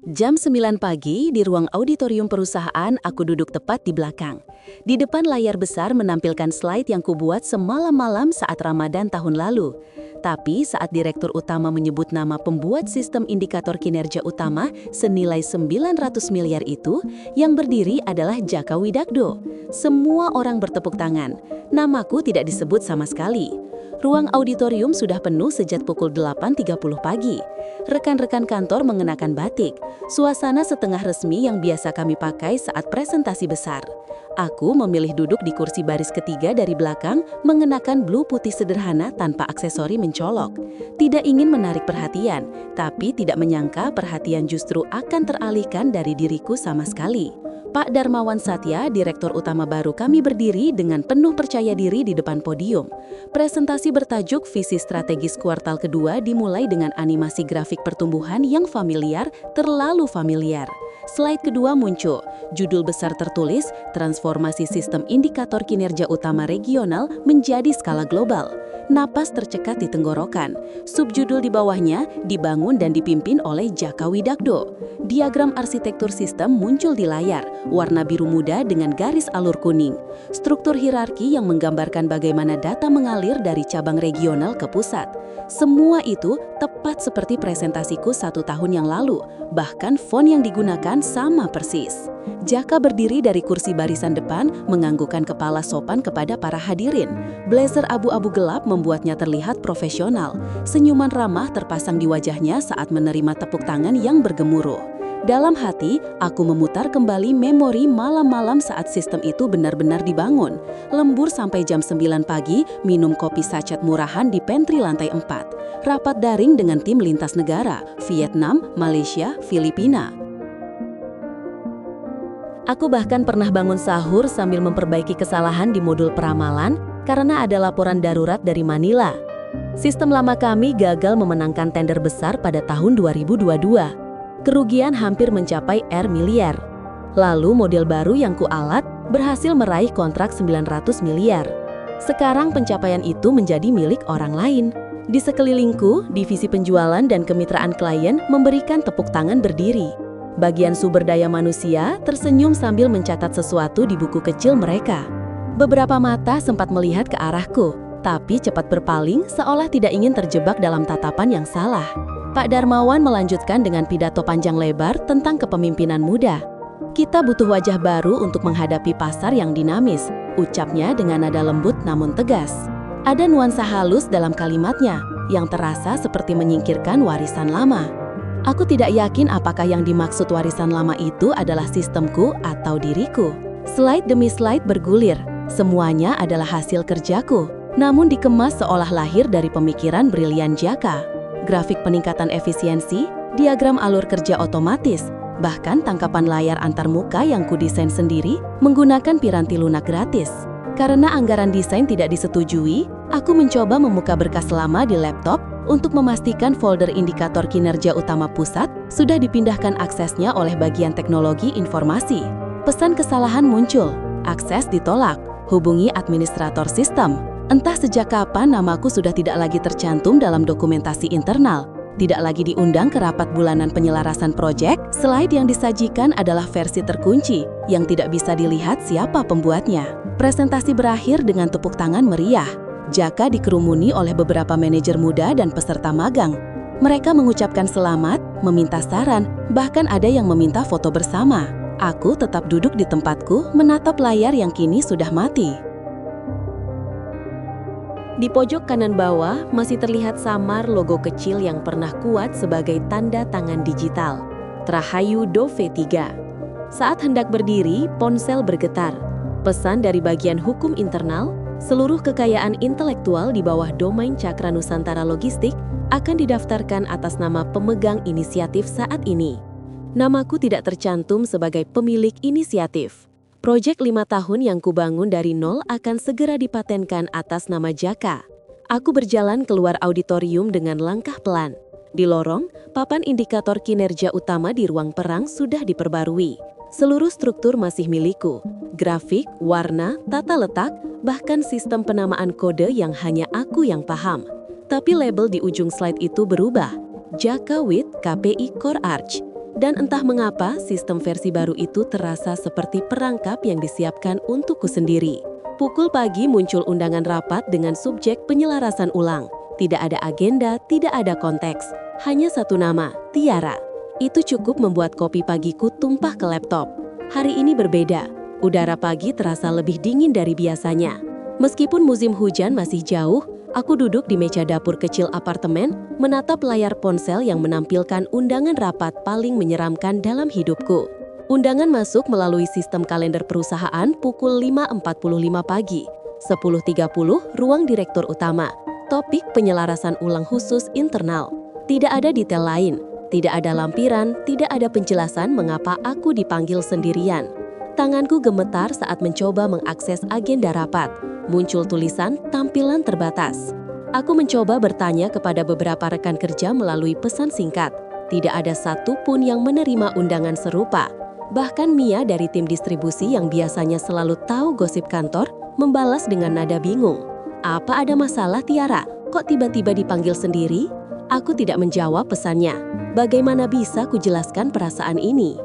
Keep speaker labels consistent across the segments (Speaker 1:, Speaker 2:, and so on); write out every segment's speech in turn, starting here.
Speaker 1: Jam 9 pagi di ruang auditorium perusahaan, aku duduk tepat di belakang. Di depan layar besar menampilkan slide yang kubuat semalam-malam saat Ramadan tahun lalu. Tapi saat direktur utama menyebut nama pembuat sistem indikator kinerja utama senilai 900 miliar itu, yang berdiri adalah Djaka Widagdo. Semua orang bertepuk tangan. Namaku tidak disebut sama sekali. Ruang auditorium sudah penuh sejak pukul 8.30 pagi. Rekan-rekan kantor mengenakan batik, suasana setengah resmi yang biasa kami pakai saat presentasi besar. Aku memilih duduk di kursi baris ketiga dari belakang, mengenakan blue putih sederhana tanpa aksesori mencolok. Tidak ingin menarik perhatian, tapi tidak menyangka perhatian justru akan teralihkan dari diriku sama sekali. Pak Darmawan Satya, direktur utama baru kami berdiri dengan penuh percaya diri di depan podium. Presentasi bertajuk Visi Strategis Kuartal Kedua dimulai dengan animasi grafik pertumbuhan yang familiar, terlalu familiar. Slide kedua muncul, judul besar tertulis Transformasi Sistem Indikator Kinerja Utama Regional Menjadi Skala Global. Napas tercekat di tenggorokan. Subjudul di bawahnya dibangun dan dipimpin oleh Djaka Widagdo. Diagram arsitektur sistem muncul di layar, warna biru muda dengan garis alur kuning. Struktur hierarki yang menggambarkan bagaimana data mengalir dari cabang regional ke pusat. Semua itu tepat seperti presentasiku 1 tahun yang lalu, bahkan font yang digunakan sama persis. Djaka berdiri dari kursi barisan depan, menganggukkan kepala sopan kepada para hadirin. Blazer abu-abu gelap membuatnya terlihat profesional. Senyuman ramah terpasang di wajahnya saat menerima tepuk tangan yang bergemuruh. Dalam hati, aku memutar kembali memori malam-malam saat sistem itu benar-benar dibangun. Lembur sampai jam 9 pagi, minum kopi sachet murahan di pantry lantai 4. Rapat daring dengan tim lintas negara, Vietnam, Malaysia, Filipina. Aku bahkan pernah bangun sahur sambil memperbaiki kesalahan di modul peramalan karena ada laporan darurat dari Manila. Sistem lama kami gagal memenangkan tender besar pada tahun 2022. Kerugian hampir mencapai miliar. Lalu model baru yang kualat berhasil meraih kontrak 900 miliar. Sekarang pencapaian itu menjadi milik orang lain. Di sekelilingku, divisi penjualan dan kemitraan klien memberikan tepuk tangan berdiri. Bagian sumber daya manusia tersenyum sambil mencatat sesuatu di buku kecil mereka. Beberapa mata sempat melihat ke arahku, tapi cepat berpaling seolah tidak ingin terjebak dalam tatapan yang salah. Pak Darmawan melanjutkan dengan pidato panjang lebar tentang kepemimpinan muda. Kita butuh wajah baru untuk menghadapi pasar yang dinamis, ucapnya dengan nada lembut namun tegas. Ada nuansa halus dalam kalimatnya, yang terasa seperti menyingkirkan warisan lama. Aku tidak yakin apakah yang dimaksud warisan lama itu adalah sistemku atau diriku. Slide demi slide bergulir, semuanya adalah hasil kerjaku, namun dikemas seolah lahir dari pemikiran brilian Djaka. Grafik peningkatan efisiensi, diagram alur kerja otomatis, bahkan tangkapan layar antarmuka yang kudesain sendiri menggunakan piranti lunak gratis. Karena anggaran desain tidak disetujui, aku mencoba membuka berkas lama di laptop untuk memastikan folder indikator kinerja utama pusat sudah dipindahkan aksesnya oleh bagian teknologi informasi. Pesan kesalahan muncul, akses ditolak, hubungi administrator sistem. Entah sejak kapan namaku sudah tidak lagi tercantum dalam dokumentasi internal, tidak lagi diundang ke rapat bulanan penyelarasan proyek. Slide yang disajikan adalah versi terkunci yang tidak bisa dilihat siapa pembuatnya. Presentasi berakhir dengan tepuk tangan meriah. Djaka dikerumuni oleh beberapa manajer muda dan peserta magang. Mereka mengucapkan selamat, meminta saran, bahkan ada yang meminta foto bersama. Aku tetap duduk di tempatku menatap layar yang kini sudah mati. Di pojok kanan bawah masih terlihat samar logo kecil yang pernah kuat sebagai tanda tangan digital, Trahayu Do V3. Saat hendak berdiri, ponsel bergetar. Pesan dari bagian hukum internal, seluruh kekayaan intelektual di bawah domain Cakra Nusantara Logistik akan didaftarkan atas nama pemegang inisiatif saat ini. Namaku tidak tercantum sebagai pemilik inisiatif. Proyek 5 tahun yang kubangun dari nol akan segera dipatenkan atas nama Djaka. Aku berjalan keluar auditorium dengan langkah pelan. Di lorong, papan indikator kinerja utama di ruang perang sudah diperbarui. Seluruh struktur masih milikku. Grafik, warna, tata letak, bahkan sistem penamaan kode yang hanya aku yang paham. Tapi label di ujung slide itu berubah. Djaka with KPI Core Arch. Dan entah mengapa, sistem versi baru itu terasa seperti perangkap yang disiapkan untukku sendiri. Pukul pagi muncul undangan rapat dengan subjek penyelarasan ulang. Tidak ada agenda, tidak ada konteks. Hanya satu nama, Tiara. Itu cukup membuat kopi pagiku tumpah ke laptop. Hari ini berbeda. Udara pagi terasa lebih dingin dari biasanya. Meskipun musim hujan masih jauh, aku duduk di meja dapur kecil apartemen, menatap layar ponsel yang menampilkan undangan rapat paling menyeramkan dalam hidupku. Undangan masuk melalui sistem kalender perusahaan pukul 5.45 pagi. 10.30 ruang direktur utama. Topik penyelarasan ulang khusus internal. Tidak ada detail lain, tidak ada lampiran, tidak ada penjelasan mengapa aku dipanggil sendirian. Tanganku gemetar saat mencoba mengakses agenda rapat. Muncul tulisan tampilan terbatas. Aku mencoba bertanya kepada beberapa rekan kerja melalui pesan singkat. Tidak ada satupun yang menerima undangan serupa. Bahkan Mia dari tim distribusi yang biasanya selalu tahu gosip kantor, membalas dengan nada bingung. Apa ada masalah Tiara? Kok tiba-tiba dipanggil sendiri? Aku tidak menjawab pesannya. Bagaimana bisa kujelaskan perasaan ini?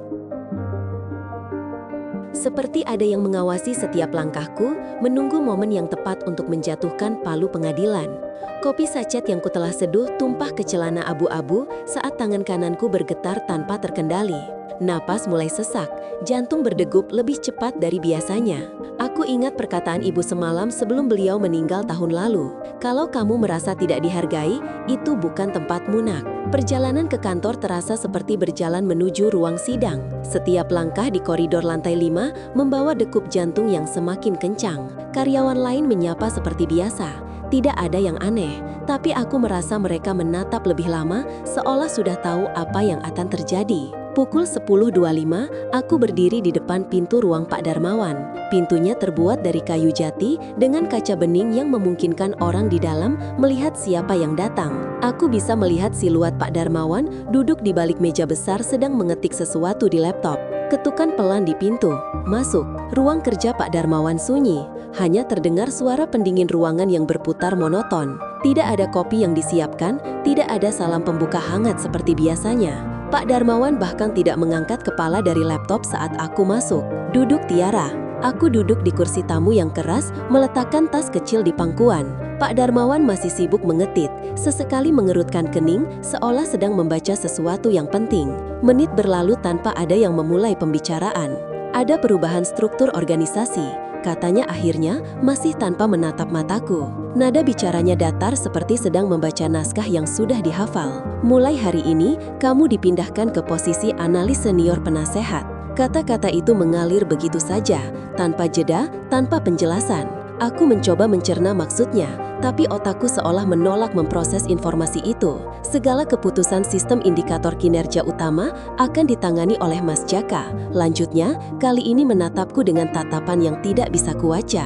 Speaker 1: Seperti ada yang mengawasi setiap langkahku, menunggu momen yang tepat untuk menjatuhkan palu pengadilan. Kopi sachet yang kutelah seduh tumpah ke celana abu-abu saat tangan kananku bergetar tanpa terkendali. Napas mulai sesak, jantung berdegup lebih cepat dari biasanya. Aku ingat perkataan ibu semalam sebelum beliau meninggal tahun lalu. Kalau kamu merasa tidak dihargai, itu bukan tempatmu nak. Perjalanan ke kantor terasa seperti berjalan menuju ruang sidang. Setiap langkah di koridor lantai 5 membawa degup jantung yang semakin kencang. Karyawan lain menyapa seperti biasa. Tidak ada yang aneh, tapi aku merasa mereka menatap lebih lama seolah sudah tahu apa yang akan terjadi. Pukul 10.25, aku berdiri di depan pintu ruang Pak Darmawan. Pintunya terbuat dari kayu jati dengan kaca bening yang memungkinkan orang di dalam melihat siapa yang datang. Aku bisa melihat siluet Pak Darmawan duduk di balik meja besar sedang mengetik sesuatu di laptop. Ketukan pelan di pintu. Masuk. Ruang kerja Pak Darmawan sunyi. Hanya terdengar suara pendingin ruangan yang berputar monoton. Tidak ada kopi yang disiapkan, tidak ada salam pembuka hangat seperti biasanya. Pak Darmawan bahkan tidak mengangkat kepala dari laptop saat aku masuk. Duduk Tiara. Aku duduk di kursi tamu yang keras, meletakkan tas kecil di pangkuan. Pak Darmawan masih sibuk mengetit, sesekali mengerutkan kening, seolah sedang membaca sesuatu yang penting. Menit berlalu tanpa ada yang memulai pembicaraan. Ada perubahan struktur organisasi. Katanya akhirnya, masih tanpa menatap mataku. Nada bicaranya datar seperti sedang membaca naskah yang sudah dihafal. Mulai hari ini, kamu dipindahkan ke posisi analis senior penasehat. Kata-kata itu mengalir begitu saja, tanpa jeda, tanpa penjelasan. Aku mencoba mencerna maksudnya, tapi otakku seolah menolak memproses informasi itu. Segala keputusan sistem indikator kinerja utama akan ditangani oleh Mas Jaka. Lanjutnya, kali ini menatapku dengan tatapan yang tidak bisa kubaca.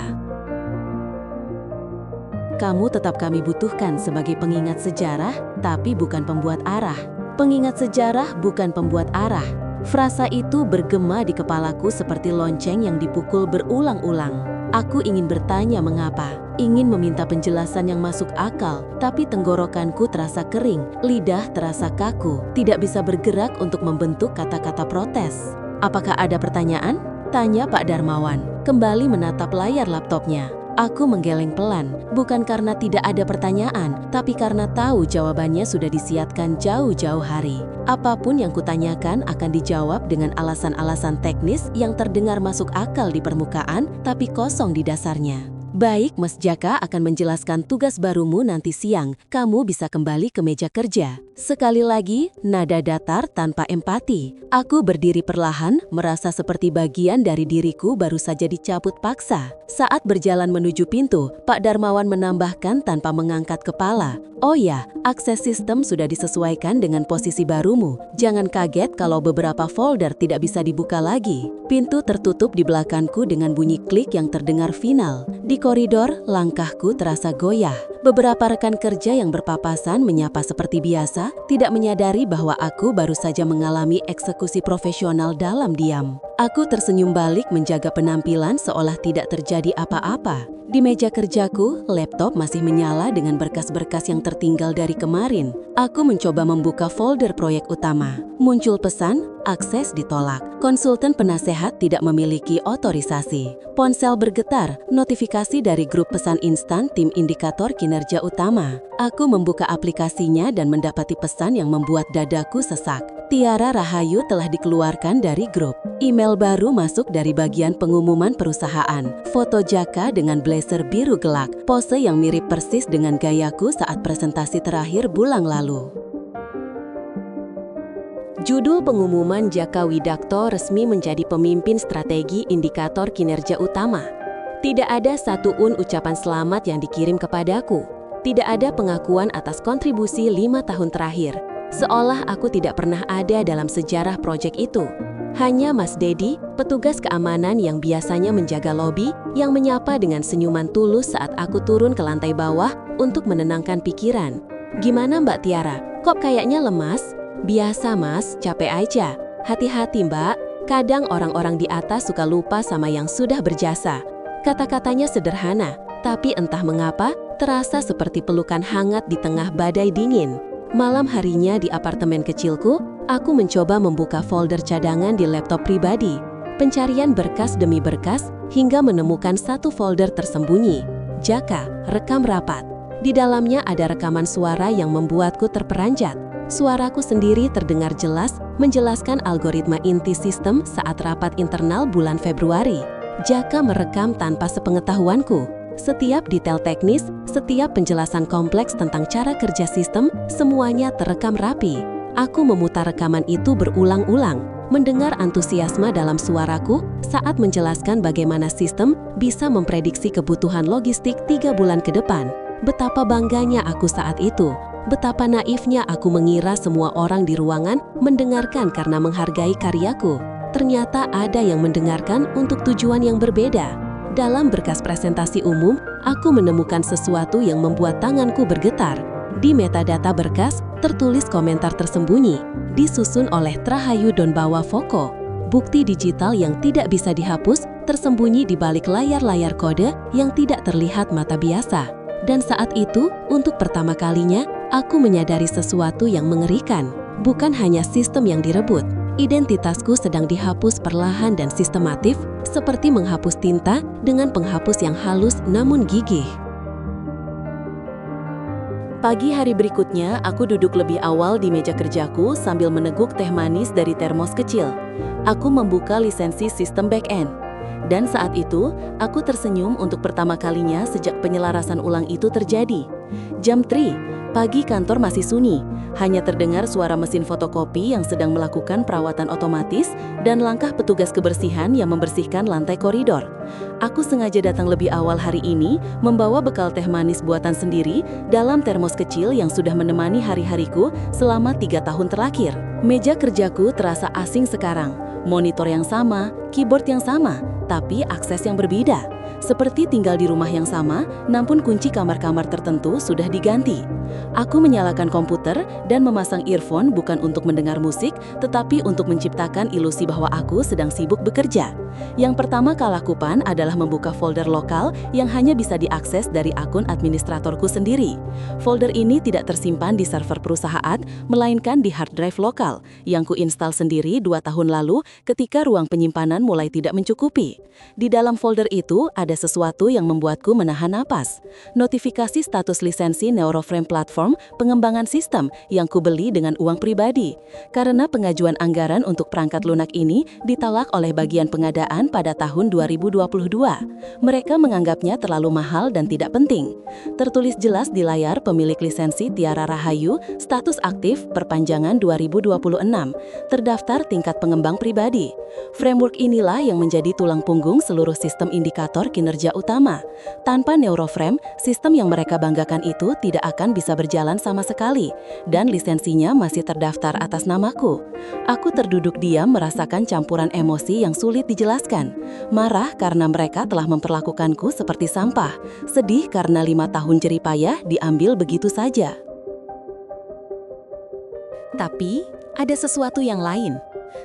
Speaker 1: Kamu tetap kami butuhkan sebagai pengingat sejarah, tapi bukan pembuat arah. Pengingat sejarah bukan pembuat arah. Frasa itu bergema di kepalaku seperti lonceng yang dipukul berulang-ulang. Aku ingin bertanya mengapa, ingin meminta penjelasan yang masuk akal, tapi tenggorokanku terasa kering, lidah terasa kaku, tidak bisa bergerak untuk membentuk kata-kata protes. Apakah ada pertanyaan? Tanya Pak Darmawan, kembali menatap layar laptopnya. Aku menggeleng pelan, bukan karena tidak ada pertanyaan, tapi karena tahu jawabannya sudah disiapkan jauh-jauh hari. Apapun yang kutanyakan akan dijawab dengan alasan-alasan teknis yang terdengar masuk akal di permukaan, tapi kosong di dasarnya. Baik, Mas Jaka akan menjelaskan tugas barumu nanti siang. Kamu bisa kembali ke meja kerja. Sekali lagi, nada datar tanpa empati. Aku berdiri perlahan, merasa seperti bagian dari diriku baru saja dicabut paksa. Saat berjalan menuju pintu, Pak Darmawan menambahkan tanpa mengangkat kepala. Oh ya, akses sistem sudah disesuaikan dengan posisi barumu. Jangan kaget kalau beberapa folder tidak bisa dibuka lagi. Pintu tertutup di belakangku dengan bunyi klik yang terdengar final. Di koridor, langkahku terasa goyah. Beberapa rekan kerja yang berpapasan menyapa seperti biasa, tidak menyadari bahwa aku baru saja mengalami eksekusi profesional dalam diam. Aku tersenyum balik menjaga penampilan seolah tidak terjadi apa-apa. Di meja kerjaku, laptop masih menyala dengan berkas-berkas yang tertinggal dari kemarin. Aku mencoba membuka folder proyek utama. Muncul pesan, akses ditolak. Konsultan penasehat tidak memiliki otorisasi. Ponsel bergetar, notifikasi dari grup pesan instan tim indikator kinerja utama. Aku membuka aplikasinya dan mendapati pesan yang membuat dadaku sesak. Tiara Rahayu telah dikeluarkan dari grup. Email baru masuk dari bagian pengumuman perusahaan. Foto Jaka dengan blazer biru gelap. Pose yang mirip persis dengan gayaku saat presentasi terakhir bulan lalu. Judul pengumuman Jaka Widakto resmi menjadi pemimpin strategi indikator kinerja utama. Tidak ada satu ucapan selamat yang dikirim kepadaku. Tidak ada pengakuan atas kontribusi 5 tahun terakhir. Seolah aku tidak pernah ada dalam sejarah proyek itu. Hanya Mas Dedi, petugas keamanan yang biasanya menjaga lobi, yang menyapa dengan senyuman tulus saat aku turun ke lantai bawah untuk menenangkan pikiran. "Gimana Mbak Tiara? Kok kayaknya lemas?" "Biasa Mas, capek aja." "Hati-hati Mbak, kadang orang-orang di atas suka lupa sama yang sudah berjasa." Kata-katanya sederhana, tapi entah mengapa terasa seperti pelukan hangat di tengah badai dingin. Malam harinya di apartemen kecilku, aku mencoba membuka folder cadangan di laptop pribadi. Pencarian berkas demi berkas hingga menemukan satu folder tersembunyi. Jaka, rekam rapat. Di dalamnya ada rekaman suara yang membuatku terperanjat. Suaraku sendiri terdengar jelas menjelaskan algoritma inti sistem saat rapat internal bulan Februari. Jaka merekam tanpa sepengetahuanku. Setiap detail teknis, setiap penjelasan kompleks tentang cara kerja sistem, semuanya terekam rapi. Aku memutar rekaman itu berulang-ulang, mendengar antusiasme dalam suaraku saat menjelaskan bagaimana sistem bisa memprediksi kebutuhan logistik 3 bulan ke depan. Betapa bangganya aku saat itu, betapa naifnya aku mengira semua orang di ruangan mendengarkan karena menghargai karyaku. Ternyata ada yang mendengarkan untuk tujuan yang berbeda. Dalam berkas presentasi umum, aku menemukan sesuatu yang membuat tanganku bergetar. Di metadata berkas, tertulis komentar tersembunyi, disusun oleh Trahayu Donbawa Foko. Bukti digital yang tidak bisa dihapus, tersembunyi di balik layar-layar kode yang tidak terlihat mata biasa. Dan saat itu, untuk pertama kalinya, aku menyadari sesuatu yang mengerikan. Bukan hanya sistem yang direbut, identitasku sedang dihapus perlahan dan sistematif, seperti menghapus tinta dengan penghapus yang halus namun gigih. Pagi hari berikutnya, aku duduk lebih awal di meja kerjaku sambil meneguk teh manis dari termos kecil. Aku membuka lisensi sistem back-end. Dan saat itu, aku tersenyum untuk pertama kalinya sejak penyelarasan ulang itu terjadi. Jam 3, pagi kantor masih sunyi. Hanya terdengar suara mesin fotokopi yang sedang melakukan perawatan otomatis dan langkah petugas kebersihan yang membersihkan lantai koridor. Aku sengaja datang lebih awal hari ini, membawa bekal teh manis buatan sendiri dalam termos kecil yang sudah menemani hari-hariku selama 3 tahun terakhir. Meja kerjaku terasa asing sekarang. Monitor yang sama, keyboard yang sama, tapi akses yang berbeda. Seperti tinggal di rumah yang sama, namun kunci kamar-kamar tertentu sudah diganti. Aku menyalakan komputer dan memasang earphone bukan untuk mendengar musik, tetapi untuk menciptakan ilusi bahwa aku sedang sibuk bekerja. Yang pertama kali lakukan adalah membuka folder lokal yang hanya bisa diakses dari akun administratorku sendiri. Folder ini tidak tersimpan di server perusahaan, melainkan di hard drive lokal, yang kuinstal sendiri 2 tahun lalu ketika ruang penyimpanan mulai tidak mencukupi. Di dalam folder itu ada sesuatu yang membuatku menahan napas. Notifikasi status lisensi Neuroframe platform pengembangan sistem yang kubeli dengan uang pribadi. Karena pengajuan anggaran untuk perangkat lunak ini ditolak oleh bagian pengadaan pada tahun 2022. Mereka menganggapnya terlalu mahal dan tidak penting. Tertulis jelas di layar pemilik lisensi Tiara Rahayu, status aktif perpanjangan 2026, terdaftar tingkat pengembang pribadi. Framework inilah yang menjadi tulang punggung seluruh sistem indikator kinerja utama. Tanpa Neuroframe, sistem yang mereka banggakan itu tidak akan bisa berjalan sama sekali, dan lisensinya masih terdaftar atas namaku. Aku terduduk diam merasakan campuran emosi yang sulit dijelaskan. Marah karena mereka telah memperlakukanku seperti sampah, sedih karena 5 tahun jerih payah diambil begitu saja. Tapi, ada sesuatu yang lain.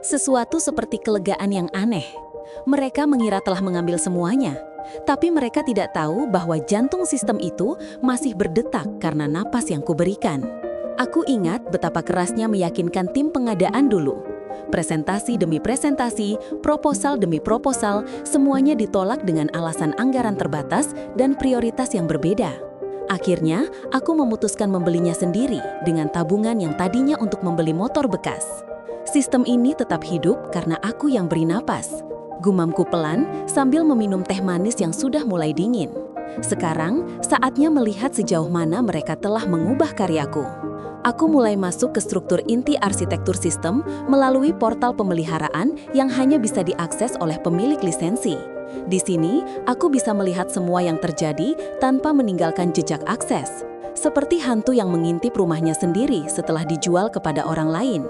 Speaker 1: Sesuatu seperti kelegaan yang aneh. Mereka mengira telah mengambil semuanya. Tapi mereka tidak tahu bahwa jantung sistem itu masih berdetak karena napas yang kuberikan. Aku ingat betapa kerasnya meyakinkan tim pengadaan dulu. Presentasi demi presentasi, proposal demi proposal, semuanya ditolak dengan alasan anggaran terbatas dan prioritas yang berbeda. Akhirnya, aku memutuskan membelinya sendiri dengan tabungan yang tadinya untuk membeli motor bekas. Sistem ini tetap hidup karena aku yang beri napas. Gumamku pelan sambil meminum teh manis yang sudah mulai dingin. Sekarang, saatnya melihat sejauh mana mereka telah mengubah karyaku. Aku mulai masuk ke struktur inti arsitektur sistem melalui portal pemeliharaan yang hanya bisa diakses oleh pemilik lisensi. Di sini, aku bisa melihat semua yang terjadi tanpa meninggalkan jejak akses. Seperti hantu yang mengintip rumahnya sendiri setelah dijual kepada orang lain.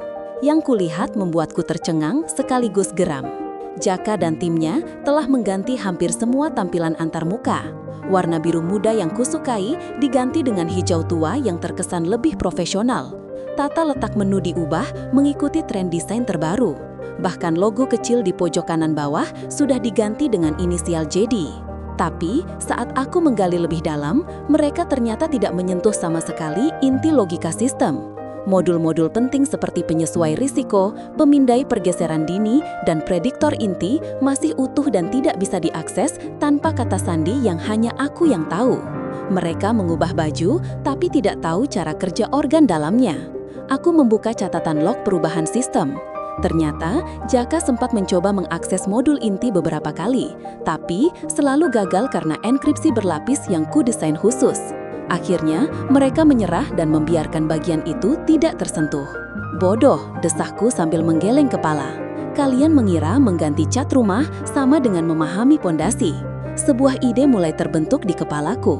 Speaker 1: Yang kulihat membuatku tercengang sekaligus geram. Jaka dan timnya telah mengganti hampir semua tampilan antarmuka. Warna biru muda yang kusukai diganti dengan hijau tua yang terkesan lebih profesional. Tata letak menu diubah mengikuti tren desain terbaru. Bahkan logo kecil di pojok kanan bawah sudah diganti dengan inisial JD. Tapi saat aku menggali lebih dalam, mereka ternyata tidak menyentuh sama sekali inti logika sistem. Modul-modul penting seperti penyesuai risiko, pemindai pergeseran dini, dan prediktor inti masih utuh dan tidak bisa diakses tanpa kata sandi yang hanya aku yang tahu. Mereka mengubah baju, tapi tidak tahu cara kerja organ dalamnya. Aku membuka catatan log perubahan sistem. Ternyata, Jaka sempat mencoba mengakses modul inti beberapa kali, tapi selalu gagal karena enkripsi berlapis yang kudesain khusus. Akhirnya, mereka menyerah dan membiarkan bagian itu tidak tersentuh. Bodoh, desahku sambil menggeleng kepala. Kalian mengira mengganti cat rumah sama dengan memahami pondasi. Sebuah ide mulai terbentuk di kepalaku.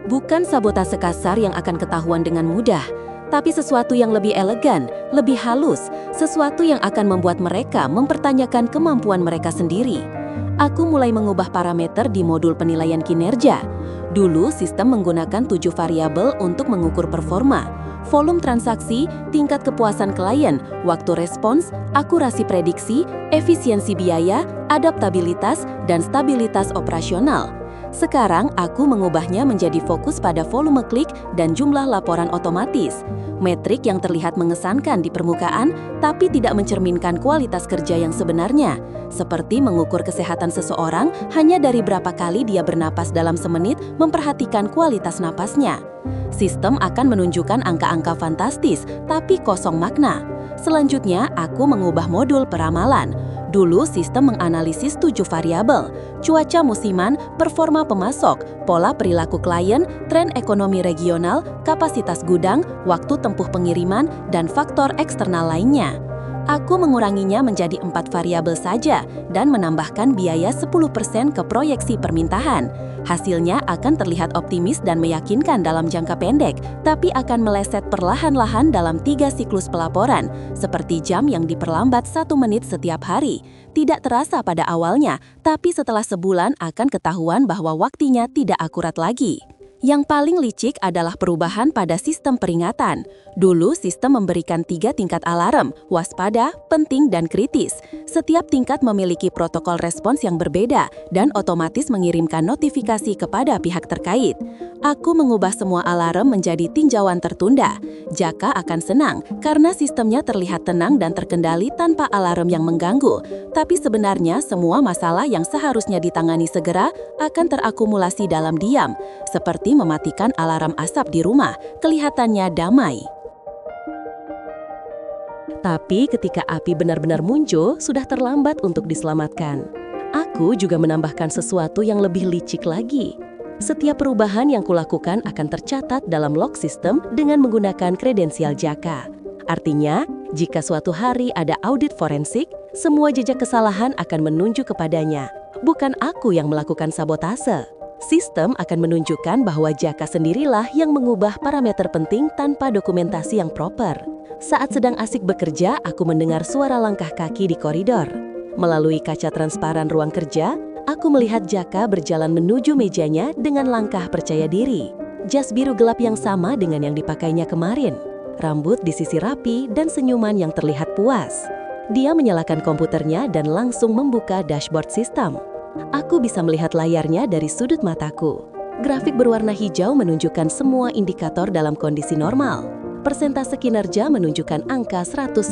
Speaker 1: Bukan sabotase kasar yang akan ketahuan dengan mudah, tapi sesuatu yang lebih elegan, lebih halus, sesuatu yang akan membuat mereka mempertanyakan kemampuan mereka sendiri. Aku mulai mengubah parameter di modul penilaian kinerja. Dulu sistem menggunakan 7 variabel untuk mengukur performa, volume transaksi, tingkat kepuasan klien, waktu respons, akurasi prediksi, efisiensi biaya, adaptabilitas, dan stabilitas operasional. Sekarang aku mengubahnya menjadi fokus pada volume klik dan jumlah laporan otomatis. Metrik yang terlihat mengesankan di permukaan, tapi tidak mencerminkan kualitas kerja yang sebenarnya. Seperti mengukur kesehatan seseorang hanya dari berapa kali dia bernapas dalam semenit, memperhatikan kualitas napasnya. Sistem akan menunjukkan angka-angka fantastis, tapi kosong makna. Selanjutnya, aku mengubah modul peramalan. Dulu sistem menganalisis 7 variabel, cuaca musiman, performa pemasok, pola perilaku klien, tren ekonomi regional, kapasitas gudang, waktu tempuh pengiriman, dan faktor eksternal lainnya. Aku menguranginya menjadi 4 variabel saja dan menambahkan biaya 10% ke proyeksi permintaan. Hasilnya akan terlihat optimis dan meyakinkan dalam jangka pendek, tapi akan meleset perlahan-lahan dalam 3 siklus pelaporan, seperti jam yang diperlambat 1 menit setiap hari. Tidak terasa pada awalnya, tapi setelah sebulan akan ketahuan bahwa waktunya tidak akurat lagi. Yang paling licik adalah perubahan pada sistem peringatan. Dulu sistem memberikan 3 tingkat alarm, waspada, penting, dan kritis. Setiap tingkat memiliki protokol respons yang berbeda dan otomatis mengirimkan notifikasi kepada pihak terkait. Aku mengubah semua alarm menjadi tinjauan tertunda. Jaka akan senang karena sistemnya terlihat tenang dan terkendali tanpa alarm yang mengganggu. Tapi sebenarnya semua masalah yang seharusnya ditangani segera akan terakumulasi dalam diam, seperti mematikan alarm asap di rumah, kelihatannya damai. Tapi ketika api benar-benar muncul, sudah terlambat untuk diselamatkan. Aku juga menambahkan sesuatu yang lebih licik lagi. Setiap perubahan yang kulakukan akan tercatat dalam log sistem dengan menggunakan kredensial Jaka. Artinya, jika suatu hari ada audit forensik, semua jejak kesalahan akan menunjuk kepadanya. Bukan aku yang melakukan sabotase. Sistem akan menunjukkan bahwa Jaka sendirilah yang mengubah parameter penting tanpa dokumentasi yang proper. Saat sedang asik bekerja, aku mendengar suara langkah kaki di koridor. Melalui kaca transparan ruang kerja, aku melihat Jaka berjalan menuju mejanya dengan langkah percaya diri. Jas biru gelap yang sama dengan yang dipakainya kemarin. Rambut disisir rapi dan senyuman yang terlihat puas. Dia menyalakan komputernya dan langsung membuka dashboard sistem. Aku bisa melihat layarnya dari sudut mataku. Grafik berwarna hijau menunjukkan semua indikator dalam kondisi normal. Persentase kinerja menunjukkan angka 110%.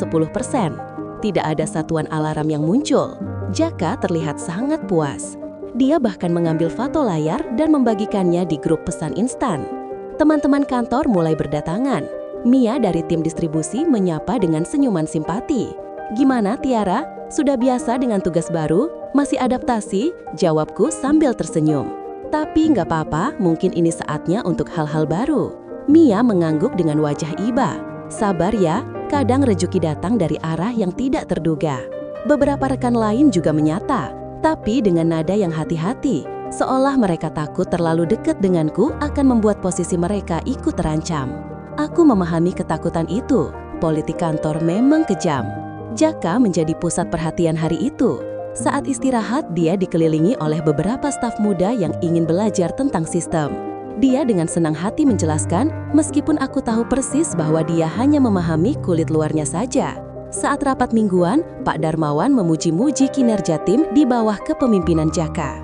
Speaker 1: Tidak ada satuan alarm yang muncul. Jaka terlihat sangat puas. Dia bahkan mengambil foto layar dan membagikannya di grup pesan instan. Teman-teman kantor mulai berdatangan. Mia dari tim distribusi menyapa dengan senyuman simpati. "Gimana Tiara? Sudah biasa dengan tugas baru? Masih adaptasi?" Jawabku sambil tersenyum. "Tapi nggak apa-apa, mungkin ini saatnya untuk hal-hal baru." Mia mengangguk dengan wajah iba. "Sabar ya, kadang rezeki datang dari arah yang tidak terduga." Beberapa rekan lain juga menyata, tapi dengan nada yang hati-hati, seolah mereka takut terlalu dekat denganku akan membuat posisi mereka ikut terancam. Aku memahami ketakutan itu. Politik kantor memang kejam. Jaka menjadi pusat perhatian hari itu. Saat istirahat, dia dikelilingi oleh beberapa staf muda yang ingin belajar tentang sistem. Dia dengan senang hati menjelaskan, meskipun aku tahu persis bahwa dia hanya memahami kulit luarnya saja. Saat rapat mingguan, Pak Darmawan memuji-muji kinerja tim di bawah kepemimpinan Jaka.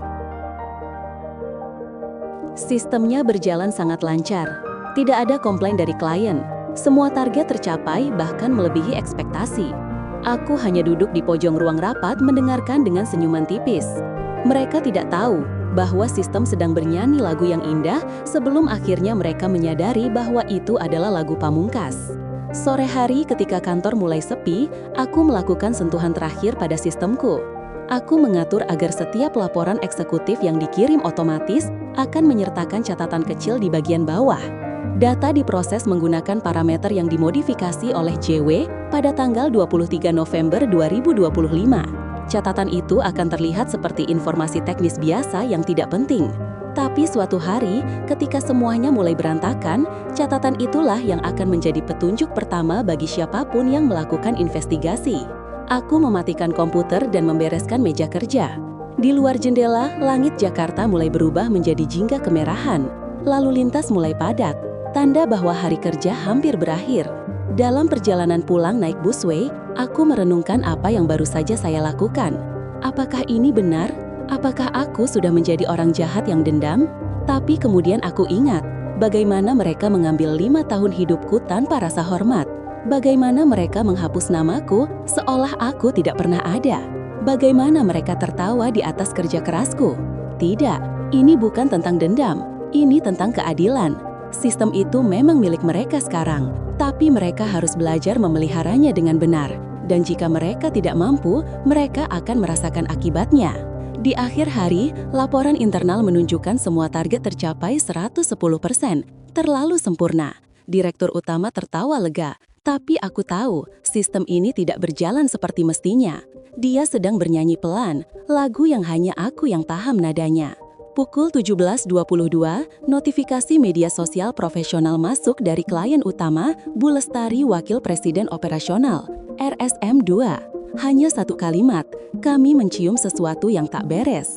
Speaker 1: Sistemnya berjalan sangat lancar. Tidak ada komplain dari klien. Semua target tercapai, bahkan melebihi ekspektasi. Aku hanya duduk di pojok ruang rapat mendengarkan dengan senyuman tipis. Mereka tidak tahu bahwa sistem sedang bernyanyi lagu yang indah sebelum akhirnya mereka menyadari bahwa itu adalah lagu Pamungkas. Sore hari ketika kantor mulai sepi, aku melakukan sentuhan terakhir pada sistemku. Aku mengatur agar setiap laporan eksekutif yang dikirim otomatis akan menyertakan catatan kecil di bagian bawah. Data diproses menggunakan parameter yang dimodifikasi oleh JW pada tanggal 23 November 2025. Catatan itu akan terlihat seperti informasi teknis biasa yang tidak penting. Tapi suatu hari, ketika semuanya mulai berantakan, catatan itulah yang akan menjadi petunjuk pertama bagi siapapun yang melakukan investigasi. Aku mematikan komputer dan membereskan meja kerja. Di luar jendela, langit Jakarta mulai berubah menjadi jingga kemerahan. Lalu lintas mulai padat, tanda bahwa hari kerja hampir berakhir. Dalam perjalanan pulang naik busway, aku merenungkan apa yang baru saja saya lakukan. Apakah ini benar? Apakah aku sudah menjadi orang jahat yang dendam? Tapi kemudian aku ingat, bagaimana mereka mengambil 5 tahun hidupku tanpa rasa hormat. Bagaimana mereka menghapus namaku seolah aku tidak pernah ada. Bagaimana mereka tertawa di atas kerja kerasku. Tidak, ini bukan tentang dendam, ini tentang keadilan. Sistem itu memang milik mereka sekarang, tapi mereka harus belajar memeliharanya dengan benar. Dan jika mereka tidak mampu, mereka akan merasakan akibatnya. Di akhir hari, laporan internal menunjukkan semua target tercapai 110%, terlalu sempurna. Direktur utama tertawa lega, tapi aku tahu sistem ini tidak berjalan seperti mestinya. Dia sedang bernyanyi pelan, lagu yang hanya aku yang paham nadanya. Pukul 17.22, notifikasi media sosial profesional masuk dari klien utama, Bu Lestari Wakil Presiden Operasional, RSM 2. Hanya satu kalimat, kami mencium sesuatu yang tak beres.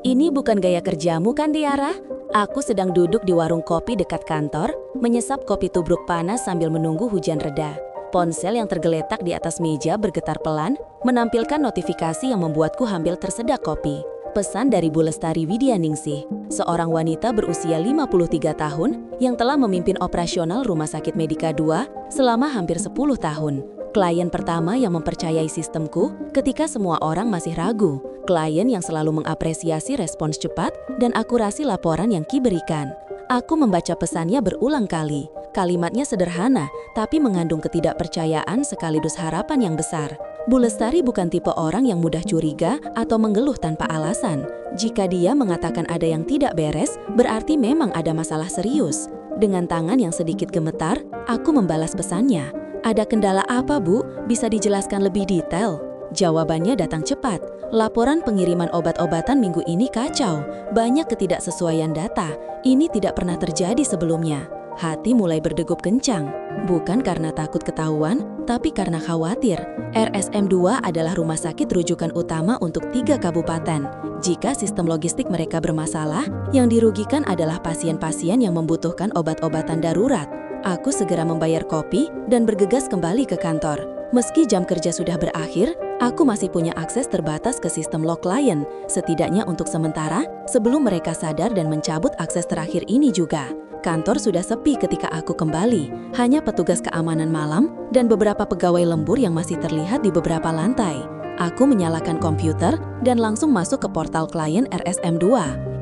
Speaker 1: "Ini bukan gaya kerjamu kan, Tiara?" Aku sedang duduk di warung kopi dekat kantor, menyesap kopi tubruk panas sambil menunggu hujan reda. Ponsel yang tergeletak di atas meja bergetar pelan, menampilkan notifikasi yang membuatku hampir tersedak kopi. Pesan dari Bu Lestari Widianingsih, seorang wanita berusia 53 tahun yang telah memimpin operasional Rumah Sakit Medika II selama hampir 10 tahun. Klien pertama yang mempercayai sistemku ketika semua orang masih ragu. Klien yang selalu mengapresiasi respons cepat dan akurasi laporan yang Ki berikan. Aku membaca pesannya berulang kali. Kalimatnya sederhana, tapi mengandung ketidakpercayaan sekaligus harapan yang besar. Bu Lestari bukan tipe orang yang mudah curiga atau mengeluh tanpa alasan. Jika dia mengatakan ada yang tidak beres, berarti memang ada masalah serius. Dengan tangan yang sedikit gemetar, aku membalas pesannya. "Ada kendala apa, Bu? Bisa dijelaskan lebih detail?" Jawabannya datang cepat. "Laporan pengiriman obat-obatan minggu ini kacau. Banyak ketidaksesuaian data. Ini tidak pernah terjadi sebelumnya." Hati mulai berdegup kencang. Bukan karena takut ketahuan, tapi karena khawatir. RSM 2 adalah rumah sakit rujukan utama untuk 3 kabupaten. Jika sistem logistik mereka bermasalah, yang dirugikan adalah pasien-pasien yang membutuhkan obat-obatan darurat. Aku segera membayar kopi dan bergegas kembali ke kantor. Meski jam kerja sudah berakhir, aku masih punya akses terbatas ke sistem log klien, setidaknya untuk sementara, sebelum mereka sadar dan mencabut akses terakhir ini juga. Kantor sudah sepi ketika aku kembali, hanya petugas keamanan malam dan beberapa pegawai lembur yang masih terlihat di beberapa lantai. Aku menyalakan komputer dan langsung masuk ke portal klien RSM2.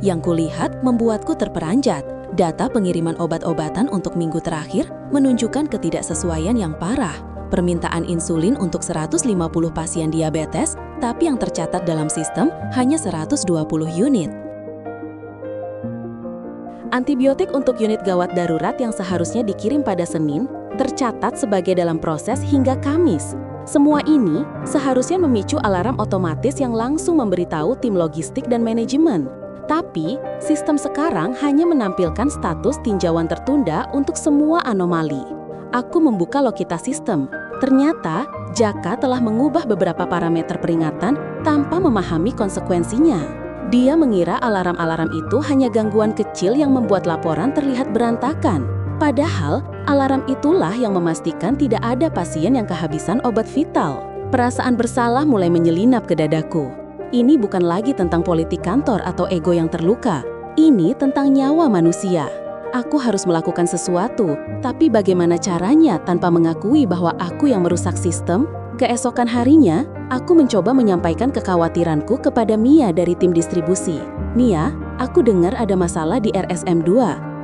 Speaker 1: Yang kulihat membuatku terperanjat. Data pengiriman obat-obatan untuk minggu terakhir menunjukkan ketidaksesuaian yang parah. Permintaan insulin untuk 150 pasien diabetes, tapi yang tercatat dalam sistem hanya 120 unit. Antibiotik untuk unit gawat darurat yang seharusnya dikirim pada Senin, tercatat sebagai dalam proses hingga Kamis. Semua ini seharusnya memicu alarm otomatis yang langsung memberitahu tim logistik dan manajemen. Tapi, sistem sekarang hanya menampilkan status tinjauan tertunda untuk semua anomali. Aku membuka Lokita sistem. Ternyata, Jaka telah mengubah beberapa parameter peringatan tanpa memahami konsekuensinya. Dia mengira alarm-alarm itu hanya gangguan kecil yang membuat laporan terlihat berantakan. Padahal, alarm itulah yang memastikan tidak ada pasien yang kehabisan obat vital. Perasaan bersalah mulai menyelinap ke dadaku. Ini bukan lagi tentang politik kantor atau ego yang terluka. Ini tentang nyawa manusia. Aku harus melakukan sesuatu, tapi bagaimana caranya tanpa mengakui bahwa aku yang merusak sistem? Keesokan harinya, aku mencoba menyampaikan kekhawatiranku kepada Mia dari tim distribusi. Mia, aku dengar ada masalah di RSM2.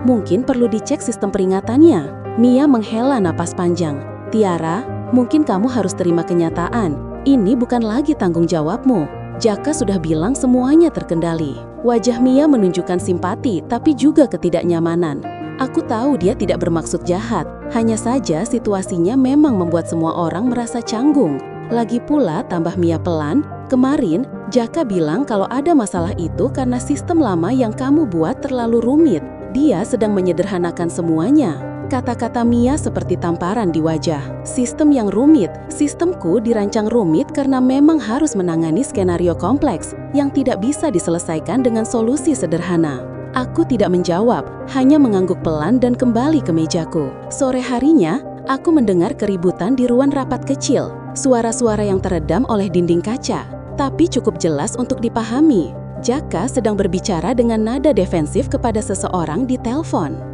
Speaker 1: Mungkin perlu dicek sistem peringatannya. Mia menghela napas panjang. Tiara, mungkin kamu harus terima kenyataan. Ini bukan lagi tanggung jawabmu. Jaka sudah bilang semuanya terkendali. Wajah Mia menunjukkan simpati tapi juga ketidaknyamanan. Aku tahu dia tidak bermaksud jahat, hanya saja situasinya memang membuat semua orang merasa canggung. Lagi pula, tambah Mia pelan, kemarin Jaka bilang kalau ada masalah itu karena sistem lama yang kamu buat terlalu rumit. Dia sedang menyederhanakan semuanya. Kata-kata Mia seperti tamparan di wajah. Sistem yang rumit. Sistemku dirancang rumit karena memang harus menangani skenario kompleks yang tidak bisa diselesaikan dengan solusi sederhana. Aku tidak menjawab, hanya mengangguk pelan dan kembali ke mejaku. Sore harinya, aku mendengar keributan di ruang rapat kecil. Suara-suara yang teredam oleh dinding kaca, tapi cukup jelas untuk dipahami. Jaka sedang berbicara dengan nada defensif kepada seseorang di telepon.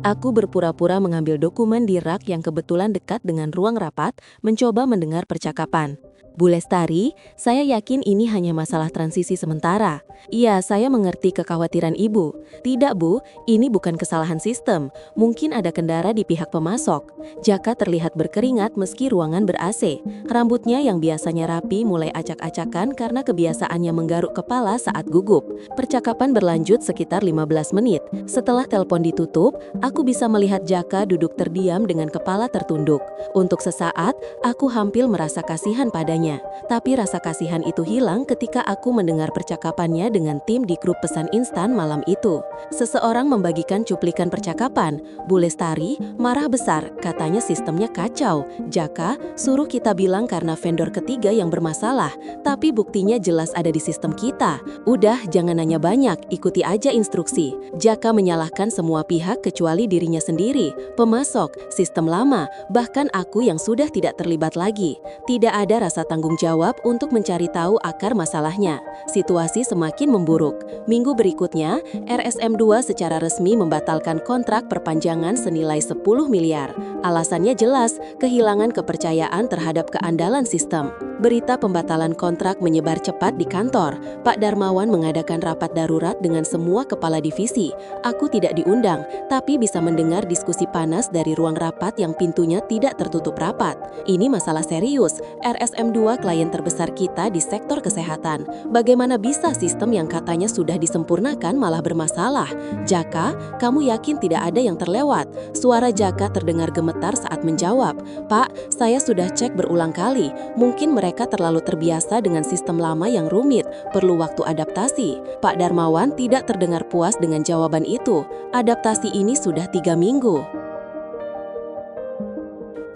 Speaker 1: Aku berpura-pura mengambil dokumen di rak yang kebetulan dekat dengan ruang rapat, mencoba mendengar percakapan. Bu Lestari, saya yakin ini hanya masalah transisi sementara. Iya, saya mengerti kekhawatiran Ibu. Tidak, Bu, ini bukan kesalahan sistem. Mungkin ada kendara di pihak pemasok. Jaka terlihat berkeringat meski ruangan ber-AC. Rambutnya yang biasanya rapi mulai acak-acakan karena kebiasaannya menggaruk kepala saat gugup. Percakapan berlanjut sekitar 15 menit. Setelah telepon ditutup, aku bisa melihat Jaka duduk terdiam dengan kepala tertunduk. Untuk sesaat, aku hampir merasa kasihan padanya. Tapi rasa kasihan itu hilang ketika aku mendengar percakapannya dengan tim di grup pesan instan malam itu. Seseorang membagikan cuplikan percakapan. Bu Lestari marah besar, katanya sistemnya kacau. Jaka suruh kita bilang karena vendor ketiga yang bermasalah, tapi buktinya jelas ada di sistem kita. Udah, jangan nanya banyak, ikuti aja instruksi. Jaka menyalahkan semua pihak kecuali dirinya sendiri, pemasok, sistem lama, bahkan aku yang sudah tidak terlibat lagi. Tidak ada rasa tanggung jawab untuk mencari tahu akar masalahnya. Situasi semakin memburuk. Minggu berikutnya, RSM2 secara resmi membatalkan kontrak perpanjangan senilai 10 miliar. Alasannya jelas, kehilangan kepercayaan terhadap keandalan sistem. Berita pembatalan kontrak menyebar cepat di kantor. Pak Darmawan mengadakan rapat darurat dengan semua kepala divisi. Aku tidak diundang, tapi bisa mendengar diskusi panas dari ruang rapat yang pintunya tidak tertutup rapat. Ini masalah serius. RSM2 klien terbesar kita di sektor kesehatan. Bagaimana bisa sistem yang katanya sudah disempurnakan malah bermasalah? Jaka, kamu yakin tidak ada yang terlewat? Suara Jaka terdengar gemetar saat menjawab. Pak, saya sudah cek berulang kali. Mungkin mereka terlalu terbiasa dengan sistem lama yang rumit, perlu waktu adaptasi. Pak Darmawan tidak terdengar puas dengan jawaban itu. Adaptasi ini sudah 3 minggu.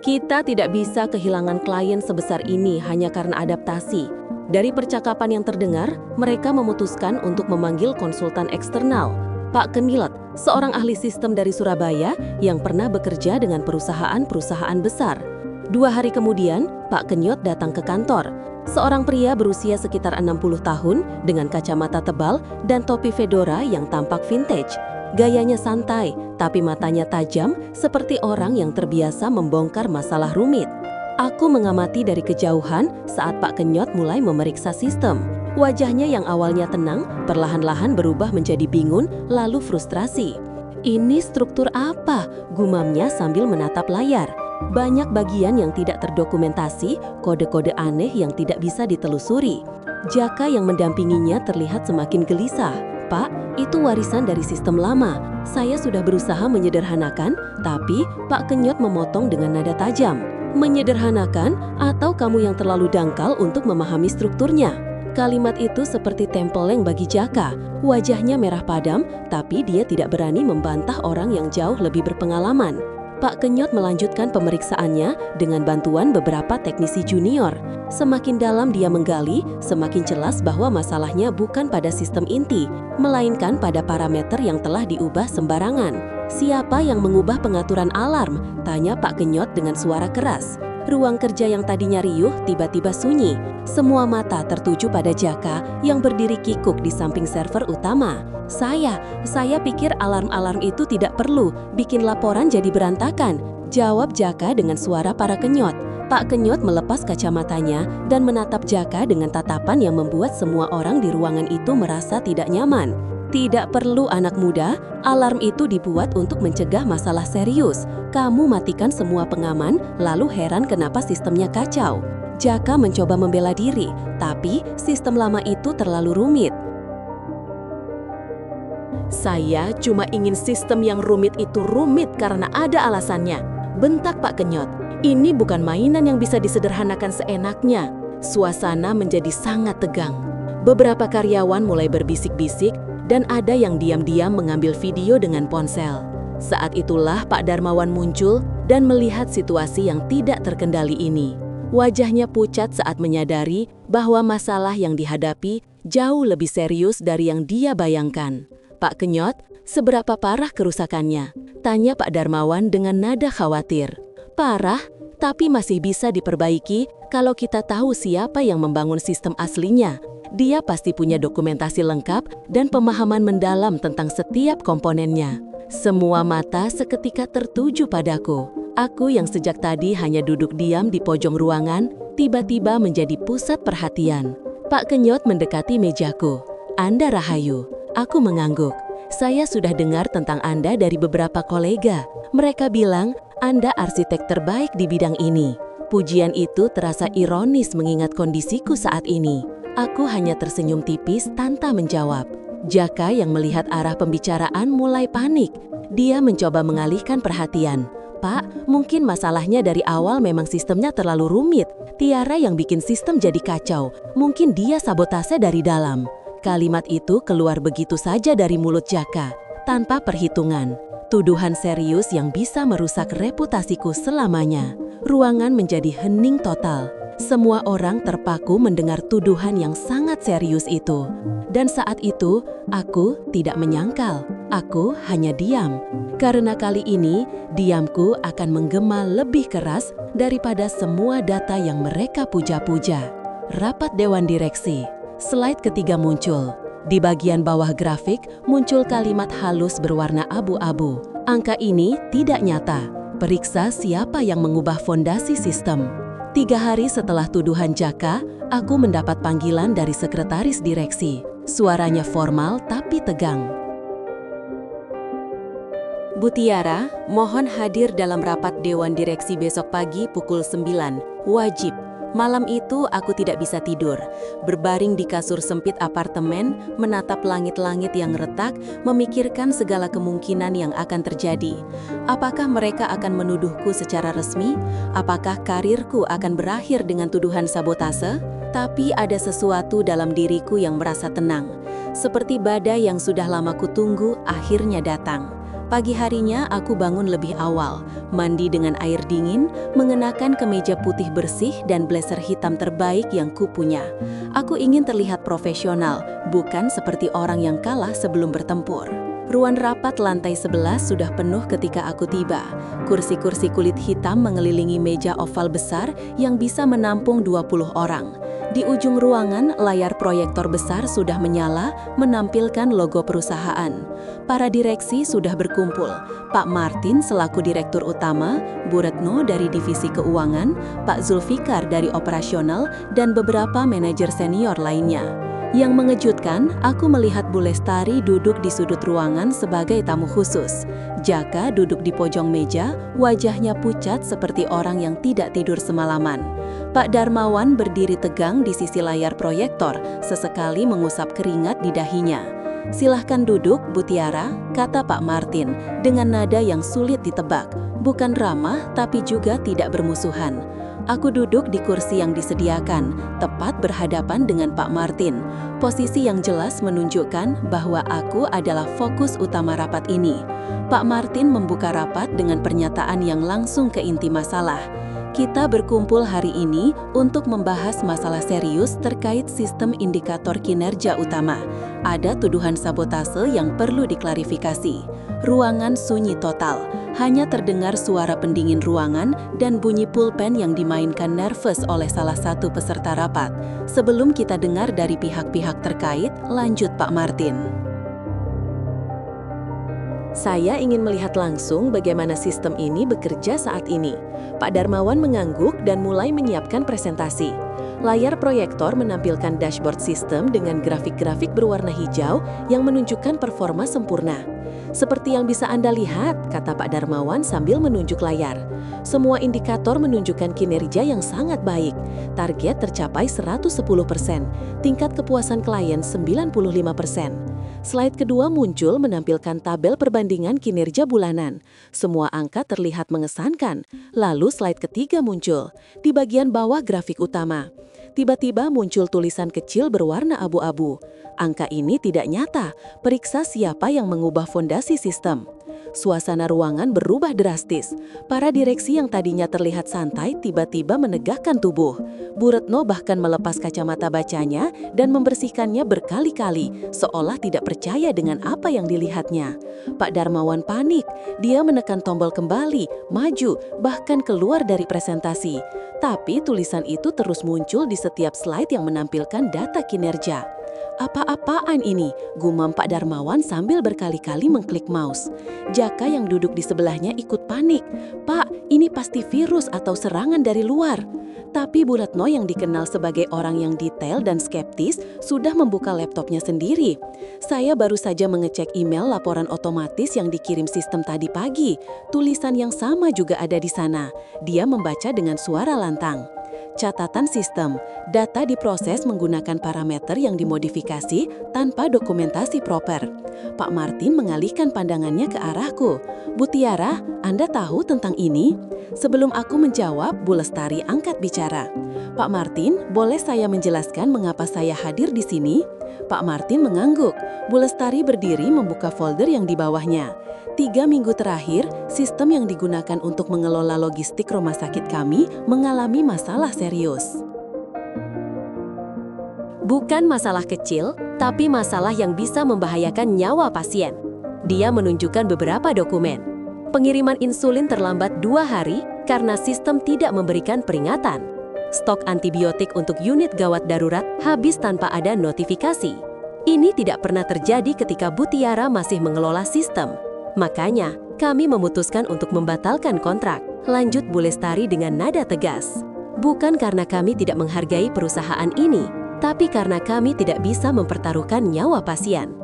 Speaker 1: Kita tidak bisa kehilangan klien sebesar ini hanya karena adaptasi. Dari percakapan yang terdengar, mereka memutuskan untuk memanggil konsultan eksternal. Pak Kenilet, seorang ahli sistem dari Surabaya yang pernah bekerja dengan perusahaan-perusahaan besar. 2 hari kemudian, Pak Kenyot datang ke kantor. Seorang pria berusia sekitar 60 tahun dengan kacamata tebal dan topi fedora yang tampak vintage. Gayanya santai, tapi matanya tajam seperti orang yang terbiasa membongkar masalah rumit. Aku mengamati dari kejauhan saat Pak Kenyot mulai memeriksa sistem. Wajahnya yang awalnya tenang, perlahan-lahan berubah menjadi bingung, lalu frustrasi. Ini struktur apa? Gumamnya sambil menatap layar. Banyak bagian yang tidak terdokumentasi, kode-kode aneh yang tidak bisa ditelusuri. Jaka yang mendampinginya terlihat semakin gelisah. Pak, itu warisan dari sistem lama. Saya sudah berusaha menyederhanakan, tapi Pak Kenyot memotong dengan nada tajam. Menyederhanakan atau kamu yang terlalu dangkal untuk memahami strukturnya? Kalimat itu seperti tempeleng bagi Jaka. Wajahnya merah padam, tapi dia tidak berani membantah orang yang jauh lebih berpengalaman. Pak Kenyot melanjutkan pemeriksaannya dengan bantuan beberapa teknisi junior. Semakin dalam dia menggali, semakin jelas bahwa masalahnya bukan pada sistem inti, melainkan pada parameter yang telah diubah sembarangan. Siapa yang mengubah pengaturan alarm? Tanya Pak Kenyot dengan suara keras. Ruang kerja yang tadinya riuh tiba-tiba sunyi. Semua mata tertuju pada Jaka yang berdiri kikuk di samping server utama. Saya pikir alarm-alarm itu tidak perlu, bikin laporan jadi berantakan. Jawab Jaka dengan suara para Kenyot. Pak Kenyot melepas kacamatanya dan menatap Jaka dengan tatapan yang membuat semua orang di ruangan itu merasa tidak nyaman. Tidak perlu anak muda, alarm itu dibuat untuk mencegah masalah serius. Kamu matikan semua pengaman, lalu heran kenapa sistemnya kacau. Jaka mencoba membela diri, tapi sistem lama itu terlalu rumit. Saya cuma ingin sistem yang rumit itu rumit karena ada alasannya. Bentak Pak Kenyot. Ini bukan mainan yang bisa disederhanakan seenaknya. Suasana menjadi sangat tegang. Beberapa karyawan mulai berbisik-bisik, dan ada yang diam-diam mengambil video dengan ponsel. Saat itulah Pak Darmawan muncul dan melihat situasi yang tidak terkendali ini. Wajahnya pucat saat menyadari bahwa masalah yang dihadapi jauh lebih serius dari yang dia bayangkan. Pak Kenyot, seberapa parah kerusakannya? Tanya Pak Darmawan dengan nada khawatir. Parah, tapi masih bisa diperbaiki kalau kita tahu siapa yang membangun sistem aslinya. Dia pasti punya dokumentasi lengkap dan pemahaman mendalam tentang setiap komponennya. Semua mata seketika tertuju padaku. Aku yang sejak tadi hanya duduk diam di pojok ruangan, tiba-tiba menjadi pusat perhatian. Pak Kenyot mendekati mejaku. Anda Rahayu. Aku mengangguk. Saya sudah dengar tentang Anda dari beberapa kolega. Mereka bilang Anda arsitek terbaik di bidang ini. Pujian itu terasa ironis mengingat kondisiku saat ini. Aku hanya tersenyum tipis tanpa menjawab. Jaka yang melihat arah pembicaraan mulai panik. Dia mencoba mengalihkan perhatian. Pak, mungkin masalahnya dari awal memang sistemnya terlalu rumit. Tiara yang bikin sistem jadi kacau. Mungkin dia sabotase dari dalam. Kalimat itu keluar begitu saja dari mulut Jaka, tanpa perhitungan. Tuduhan serius yang bisa merusak reputasiku selamanya. Ruangan menjadi hening total. Semua orang terpaku mendengar tuduhan yang sangat serius itu. Dan saat itu, aku tidak menyangkal. Aku hanya diam. Karena kali ini, diamku akan menggema lebih keras daripada semua data yang mereka puja-puja. Rapat Dewan Direksi. Slide ketiga muncul. Di bagian bawah grafik, muncul kalimat halus berwarna abu-abu. Angka ini tidak nyata. Periksa siapa yang mengubah fondasi sistem. 3 hari setelah tuduhan Jaka, aku mendapat panggilan dari sekretaris direksi. Suaranya formal tapi tegang. Bu Tiara, mohon hadir dalam rapat Dewan Direksi besok pagi pukul 9. Wajib. Malam itu aku tidak bisa tidur. Berbaring di kasur sempit apartemen, menatap langit-langit yang retak, memikirkan segala kemungkinan yang akan terjadi. Apakah mereka akan menuduhku secara resmi? Apakah karirku akan berakhir dengan tuduhan sabotase? Tapi ada sesuatu dalam diriku yang merasa tenang. Seperti badai yang sudah lama kutunggu, akhirnya datang. Pagi harinya aku bangun lebih awal, mandi dengan air dingin, mengenakan kemeja putih bersih dan blazer hitam terbaik yang kupunya. Aku ingin terlihat profesional, bukan seperti orang yang kalah sebelum bertempur. Ruang rapat lantai 11 sudah penuh ketika aku tiba. Kursi-kursi kulit hitam mengelilingi meja oval besar yang bisa menampung 20 orang. Di ujung ruangan, layar proyektor besar sudah menyala, menampilkan logo perusahaan. Para direksi sudah berkumpul. Pak Martin selaku Direktur Utama, Bu Retno dari Divisi Keuangan, Pak Zulfikar dari Operasional, dan beberapa manajer senior lainnya. Yang mengejutkan, aku melihat Bu Lestari duduk di sudut ruangan sebagai tamu khusus. Jaka duduk di pojok meja, wajahnya pucat seperti orang yang tidak tidur semalaman. Pak Darmawan berdiri tegang di sisi layar proyektor, sesekali mengusap keringat di dahinya. "Silahkan duduk, Bu Tiara," kata Pak Martin, dengan nada yang sulit ditebak. Bukan ramah, tapi juga tidak bermusuhan. Aku duduk di kursi yang disediakan, tepat berhadapan dengan Pak Martin. Posisi yang jelas menunjukkan bahwa aku adalah fokus utama rapat ini. Pak Martin membuka rapat dengan pernyataan yang langsung ke inti masalah. Kita berkumpul hari ini untuk membahas masalah serius terkait sistem indikator kinerja utama. Ada tuduhan sabotase yang perlu diklarifikasi. Ruangan sunyi total. Hanya terdengar suara pendingin ruangan dan bunyi pulpen yang dimainkan nervous oleh salah satu peserta rapat. Sebelum kita dengar dari pihak-pihak terkait, lanjut Pak Martin. "Saya ingin melihat langsung bagaimana sistem ini bekerja saat ini." Pak Darmawan mengangguk dan mulai menyiapkan presentasi. Layar proyektor menampilkan dashboard sistem dengan grafik-grafik berwarna hijau yang menunjukkan performa sempurna. "Seperti yang bisa Anda lihat," kata Pak Darmawan sambil menunjuk layar. "Semua indikator menunjukkan kinerja yang sangat baik. Target tercapai 110%, tingkat kepuasan klien 95%. Slide kedua muncul menampilkan tabel perbandingan kinerja bulanan. Semua angka terlihat mengesankan. Lalu slide ketiga muncul. Di bagian bawah grafik utama, tiba-tiba muncul tulisan kecil berwarna abu-abu. Angka ini tidak nyata. Periksa siapa yang mengubah fondasi sistem. Suasana ruangan berubah drastis. Para direksi yang tadinya terlihat santai tiba-tiba menegakkan tubuh. Bu Retno bahkan melepas kacamata bacanya dan membersihkannya berkali-kali, seolah tidak percaya dengan apa yang dilihatnya. Pak Darmawan panik. Dia menekan tombol kembali, maju, bahkan keluar dari presentasi. Tapi tulisan itu terus muncul di setiap slide yang menampilkan data kinerja. "Apa-apaan ini?" gumam Pak Darmawan sambil berkali-kali mengklik mouse. Jaka yang duduk di sebelahnya ikut panik. "Pak, ini pasti virus atau serangan dari luar." Tapi Bu Retno yang dikenal sebagai orang yang detail dan skeptis sudah membuka laptopnya sendiri. "Saya baru saja mengecek email laporan otomatis yang dikirim sistem tadi pagi. Tulisan yang sama juga ada di sana." Dia membaca dengan suara lantang. Catatan sistem, data diproses menggunakan parameter yang dimodifikasi tanpa dokumentasi proper. Pak Martin mengalihkan pandangannya ke arahku. "Bu Tiara, Anda tahu tentang ini?" Sebelum aku menjawab, Bu Lestari angkat bicara. "Pak Martin, boleh saya menjelaskan mengapa saya hadir di sini?" Pak Martin mengangguk. Bu Lestari berdiri membuka folder yang di bawahnya. 3 minggu terakhir, sistem yang digunakan untuk mengelola logistik rumah sakit kami mengalami masalah serius. Bukan masalah kecil, tapi masalah yang bisa membahayakan nyawa pasien. Dia menunjukkan beberapa dokumen. Pengiriman insulin terlambat 2 hari karena sistem tidak memberikan peringatan. Stok antibiotik untuk unit gawat darurat habis tanpa ada notifikasi. Ini tidak pernah terjadi ketika Bu Tiara masih mengelola sistem. Makanya, kami memutuskan untuk membatalkan kontrak. Lanjut Bu Lestari dengan nada tegas. "Bukan karena kami tidak menghargai perusahaan ini, tapi karena kami tidak bisa mempertaruhkan nyawa pasien."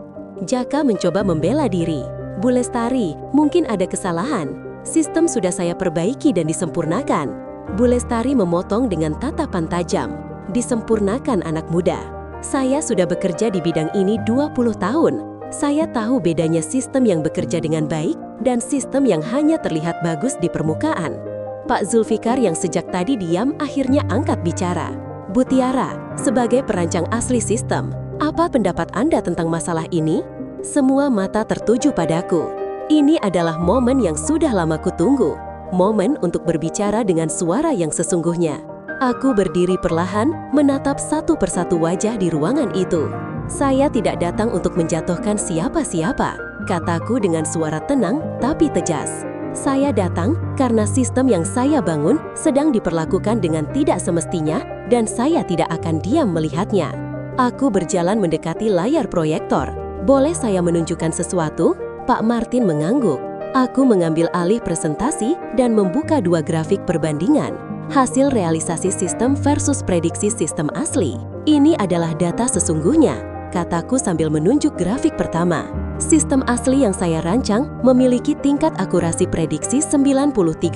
Speaker 1: Jaka mencoba membela diri. "Bu Lestari, mungkin ada kesalahan. Sistem sudah saya perbaiki dan disempurnakan." Bu Lestari memotong dengan tatapan tajam. "Disempurnakan anak muda. Saya sudah bekerja di bidang ini 20 tahun. Saya tahu bedanya sistem yang bekerja dengan baik dan sistem yang hanya terlihat bagus di permukaan." Pak Zulfikar yang sejak tadi diam akhirnya angkat bicara. "Bu Tiara, sebagai perancang asli sistem, apa pendapat Anda tentang masalah ini?" Semua mata tertuju padaku. Ini adalah momen yang sudah lama kutunggu. Momen untuk berbicara dengan suara yang sesungguhnya. Aku berdiri perlahan, menatap satu persatu wajah di ruangan itu. Saya tidak datang untuk menjatuhkan siapa-siapa. kataku dengan suara tenang tapi tegas. Saya datang karena sistem yang saya bangun sedang diperlakukan dengan tidak semestinya dan saya tidak akan diam melihatnya. Aku berjalan mendekati layar proyektor. Boleh saya menunjukkan sesuatu? Pak Martin mengangguk. Aku mengambil alih presentasi dan membuka dua grafik perbandingan. Hasil realisasi sistem versus prediksi sistem asli. Ini adalah data sesungguhnya, kataku sambil menunjuk grafik pertama. Sistem asli yang saya rancang memiliki tingkat akurasi prediksi 93%.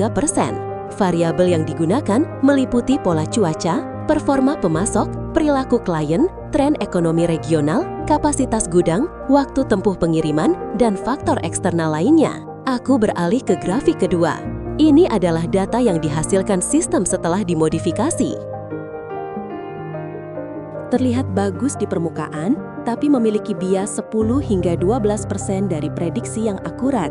Speaker 1: Variabel yang digunakan meliputi pola cuaca, performa pemasok, perilaku klien, tren ekonomi regional, kapasitas gudang, waktu tempuh pengiriman, dan faktor eksternal lainnya. Aku beralih ke grafik kedua. Ini adalah data yang dihasilkan sistem setelah dimodifikasi. Terlihat bagus di permukaan, tapi memiliki bias 10 hingga 12% dari prediksi yang akurat.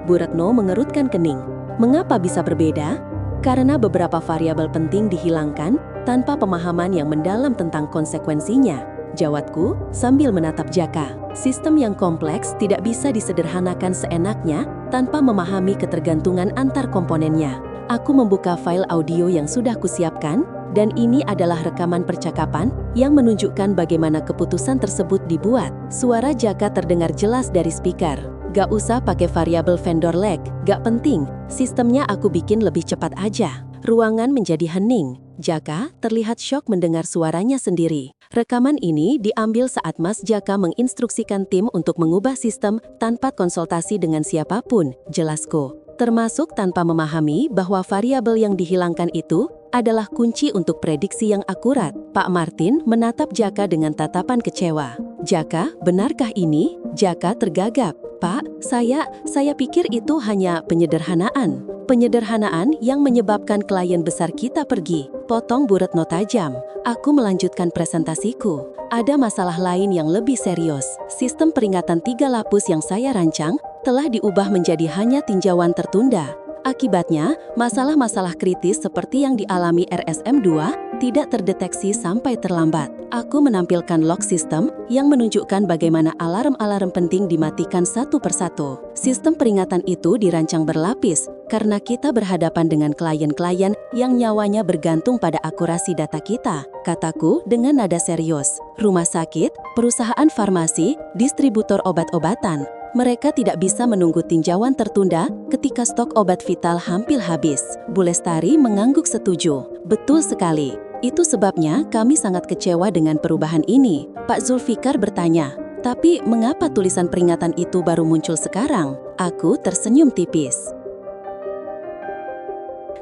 Speaker 1: Bu Retno mengerutkan kening. Mengapa bisa berbeda? Karena beberapa variabel penting dihilangkan tanpa pemahaman yang mendalam tentang konsekuensinya. Jawabku sambil menatap Jaka. Sistem yang kompleks tidak bisa disederhanakan seenaknya tanpa memahami ketergantungan antar komponennya. Aku membuka file audio yang sudah kusiapkan, dan ini adalah rekaman percakapan yang menunjukkan bagaimana keputusan tersebut dibuat. Suara Jaka terdengar jelas dari speaker. Gak usah pakai variabel vendor lag, gak penting. Sistemnya aku bikin lebih cepat aja. Ruangan menjadi hening. Jaka terlihat syok mendengar suaranya sendiri. Rekaman ini diambil saat Mas Jaka menginstruksikan tim untuk mengubah sistem tanpa konsultasi dengan siapapun, jelasku. Termasuk tanpa memahami bahwa variabel yang dihilangkan itu adalah kunci untuk prediksi yang akurat. Pak Martin menatap Jaka dengan tatapan kecewa. Jaka, benarkah ini? Jaka tergagap. Pak, saya pikir itu hanya penyederhanaan. Penyederhanaan yang menyebabkan klien besar kita pergi. Potong Bu Retno tajam. Aku melanjutkan presentasiku. Ada masalah lain yang lebih serius. Sistem peringatan 3 lapis yang saya rancang telah diubah menjadi hanya tinjauan tertunda. Akibatnya, masalah-masalah kritis seperti yang dialami RSM-2 tidak terdeteksi sampai terlambat. Aku menampilkan log sistem yang menunjukkan bagaimana alarm-alarm penting dimatikan satu persatu. Sistem peringatan itu dirancang berlapis karena kita berhadapan dengan klien-klien yang nyawanya bergantung pada akurasi data kita, kataku dengan nada serius. Rumah sakit, perusahaan farmasi, distributor obat-obatan. Mereka tidak bisa menunggu tinjauan tertunda ketika stok obat vital hampir habis. Bu Lestari mengangguk setuju. Betul sekali. Itu sebabnya kami sangat kecewa dengan perubahan ini. Pak Zulfikar bertanya, tapi mengapa tulisan peringatan itu baru muncul sekarang? Aku tersenyum tipis.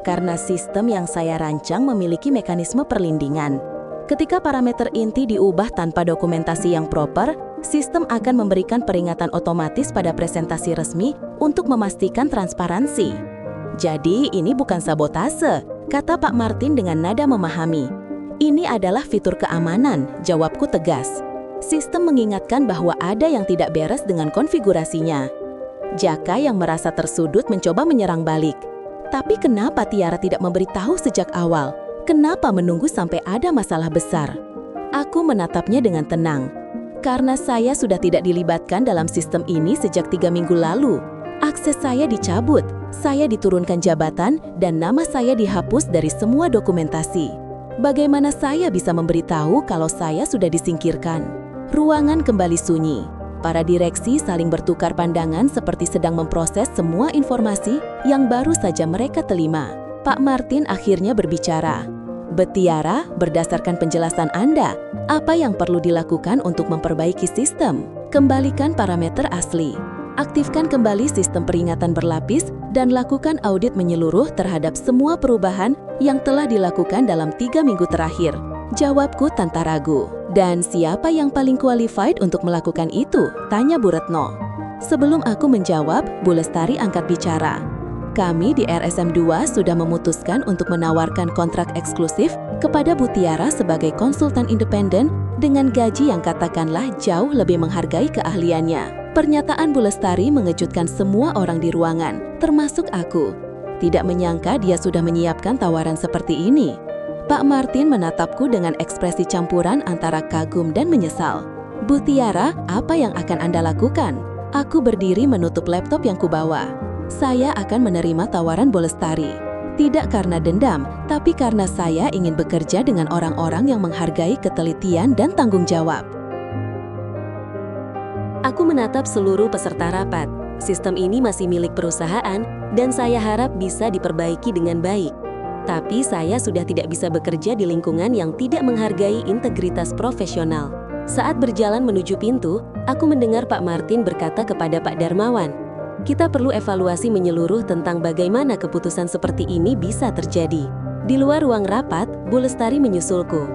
Speaker 1: Karena sistem yang saya rancang memiliki mekanisme perlindungan. Ketika parameter inti diubah tanpa dokumentasi yang proper, sistem akan memberikan peringatan otomatis pada presentasi resmi untuk memastikan transparansi. Jadi ini bukan sabotase, kata Pak Martin dengan nada memahami. Ini adalah fitur keamanan, jawabku tegas. Sistem mengingatkan bahwa ada yang tidak beres dengan konfigurasinya. Jaka yang merasa tersudut mencoba menyerang balik. Tapi kenapa Tiara tidak memberitahu sejak awal? Kenapa menunggu sampai ada masalah besar? Aku menatapnya dengan tenang. Karena saya sudah tidak dilibatkan dalam sistem ini sejak 3 minggu lalu. Akses saya dicabut, saya diturunkan jabatan, dan nama saya dihapus dari semua dokumentasi. Bagaimana saya bisa memberitahu kalau saya sudah disingkirkan? Ruangan kembali sunyi. Para direksi saling bertukar pandangan seperti sedang memproses semua informasi yang baru saja mereka terima. Pak Martin akhirnya berbicara. Tiara, berdasarkan penjelasan Anda, apa yang perlu dilakukan untuk memperbaiki sistem? Kembalikan parameter asli. Aktifkan kembali sistem peringatan berlapis dan lakukan audit menyeluruh terhadap semua perubahan yang telah dilakukan dalam 3 minggu terakhir. Jawabku tanpa ragu. Dan siapa yang paling qualified untuk melakukan itu? Tanya Bu Retno. Sebelum aku menjawab, Bu Lestari angkat bicara. Kami di RSM2 sudah memutuskan untuk menawarkan kontrak eksklusif kepada Bu Tiara sebagai konsultan independen dengan gaji yang katakanlah jauh lebih menghargai keahliannya. Pernyataan Bu Lestari mengejutkan semua orang di ruangan, termasuk aku. Tidak menyangka dia sudah menyiapkan tawaran seperti ini. Pak Martin menatapku dengan ekspresi campuran antara kagum dan menyesal. Bu Tiara, apa yang akan Anda lakukan? Aku berdiri menutup laptop yang kubawa. Saya akan menerima tawaran Bolestari. Tidak karena dendam, tapi karena saya ingin bekerja dengan orang-orang yang menghargai ketelitian dan tanggung jawab. Aku menatap seluruh peserta rapat. Sistem ini masih milik perusahaan dan saya harap bisa diperbaiki dengan baik. Tapi saya sudah tidak bisa bekerja di lingkungan yang tidak menghargai integritas profesional. Saat berjalan menuju pintu, aku mendengar Pak Martin berkata kepada Pak Darmawan, "Kita perlu evaluasi menyeluruh tentang bagaimana keputusan seperti ini bisa terjadi." Di luar ruang rapat, Bu Lestari menyusulku.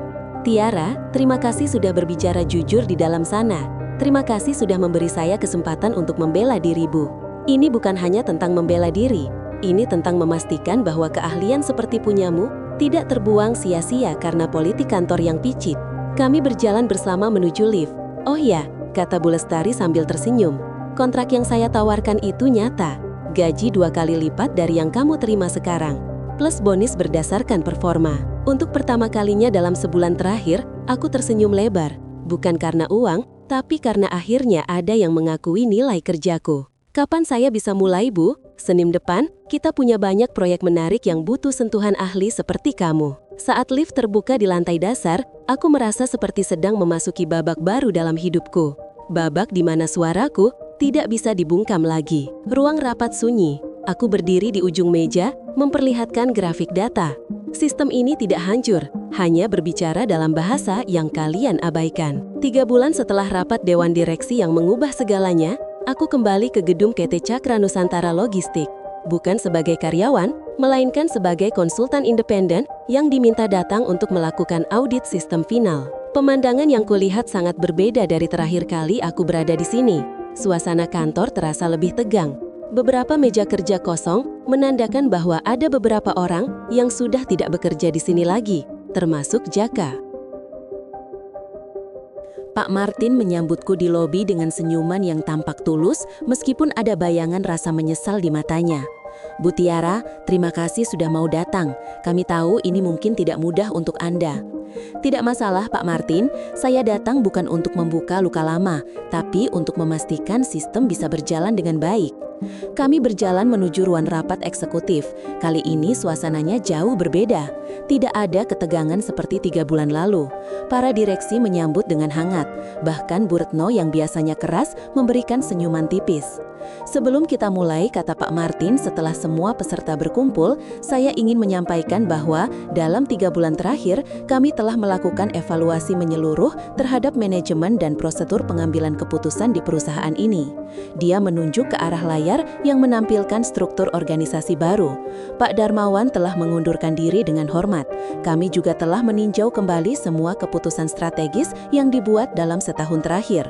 Speaker 1: "Tiara, terima kasih sudah berbicara jujur di dalam sana. Terima kasih sudah memberi saya kesempatan untuk membela diri, Bu. Ini bukan hanya tentang membela diri. Ini tentang memastikan bahwa keahlian seperti punyamu tidak terbuang sia-sia karena politik kantor yang picik." Kami berjalan bersama menuju lift. "Oh ya," kata Bu Lestari sambil tersenyum. "Kontrak yang saya tawarkan itu nyata. Gaji 2 kali lipat dari yang kamu terima sekarang. Plus bonus berdasarkan performa." Untuk pertama kalinya dalam sebulan terakhir, aku tersenyum lebar. Bukan karena uang, tapi karena akhirnya ada yang mengakui nilai kerjaku. "Kapan saya bisa mulai, Bu? Senin depan, kita punya banyak proyek menarik yang butuh sentuhan ahli seperti kamu." Saat lift terbuka di lantai dasar, aku merasa seperti sedang memasuki babak baru dalam hidupku. Babak di mana suaraku tidak bisa dibungkam lagi. Ruang rapat sunyi. Aku berdiri di ujung meja, memperlihatkan grafik data. Sistem ini tidak hancur, hanya berbicara dalam bahasa yang kalian abaikan. 3 bulan setelah rapat Dewan Direksi yang mengubah segalanya, aku kembali ke gedung PT Cakra Nusantara Logistik. Bukan sebagai karyawan, melainkan sebagai konsultan independen yang diminta datang untuk melakukan audit sistem final. Pemandangan yang kulihat sangat berbeda dari terakhir kali aku berada di sini. Suasana kantor terasa lebih tegang. Beberapa meja kerja kosong menandakan bahwa ada beberapa orang yang sudah tidak bekerja di sini lagi, termasuk Jaka. Pak Martin menyambutku di lobi dengan senyuman yang tampak tulus meskipun ada bayangan rasa menyesal di matanya. "Bu Tiara, terima kasih sudah mau datang. Kami tahu ini mungkin tidak mudah untuk Anda." "Tidak masalah, Pak Martin. Saya datang bukan untuk membuka luka lama, tapi untuk memastikan sistem bisa berjalan dengan baik." Kami berjalan menuju ruang rapat eksekutif. Kali ini suasananya jauh berbeda. Tidak ada ketegangan seperti 3 bulan lalu. Para direksi menyambut dengan hangat. Bahkan Bu Retno yang biasanya keras memberikan senyuman tipis. "Sebelum kita mulai," kata Pak Martin setelah semua peserta berkumpul, "saya ingin menyampaikan bahwa dalam 3 bulan terakhir, kami telah melakukan evaluasi menyeluruh terhadap manajemen dan prosedur pengambilan keputusan di perusahaan ini." Dia menunjuk ke arah layar yang menampilkan struktur organisasi baru. "Pak Darmawan telah mengundurkan diri dengan hormat. Kami juga telah meninjau kembali semua keputusan strategis yang dibuat dalam setahun terakhir."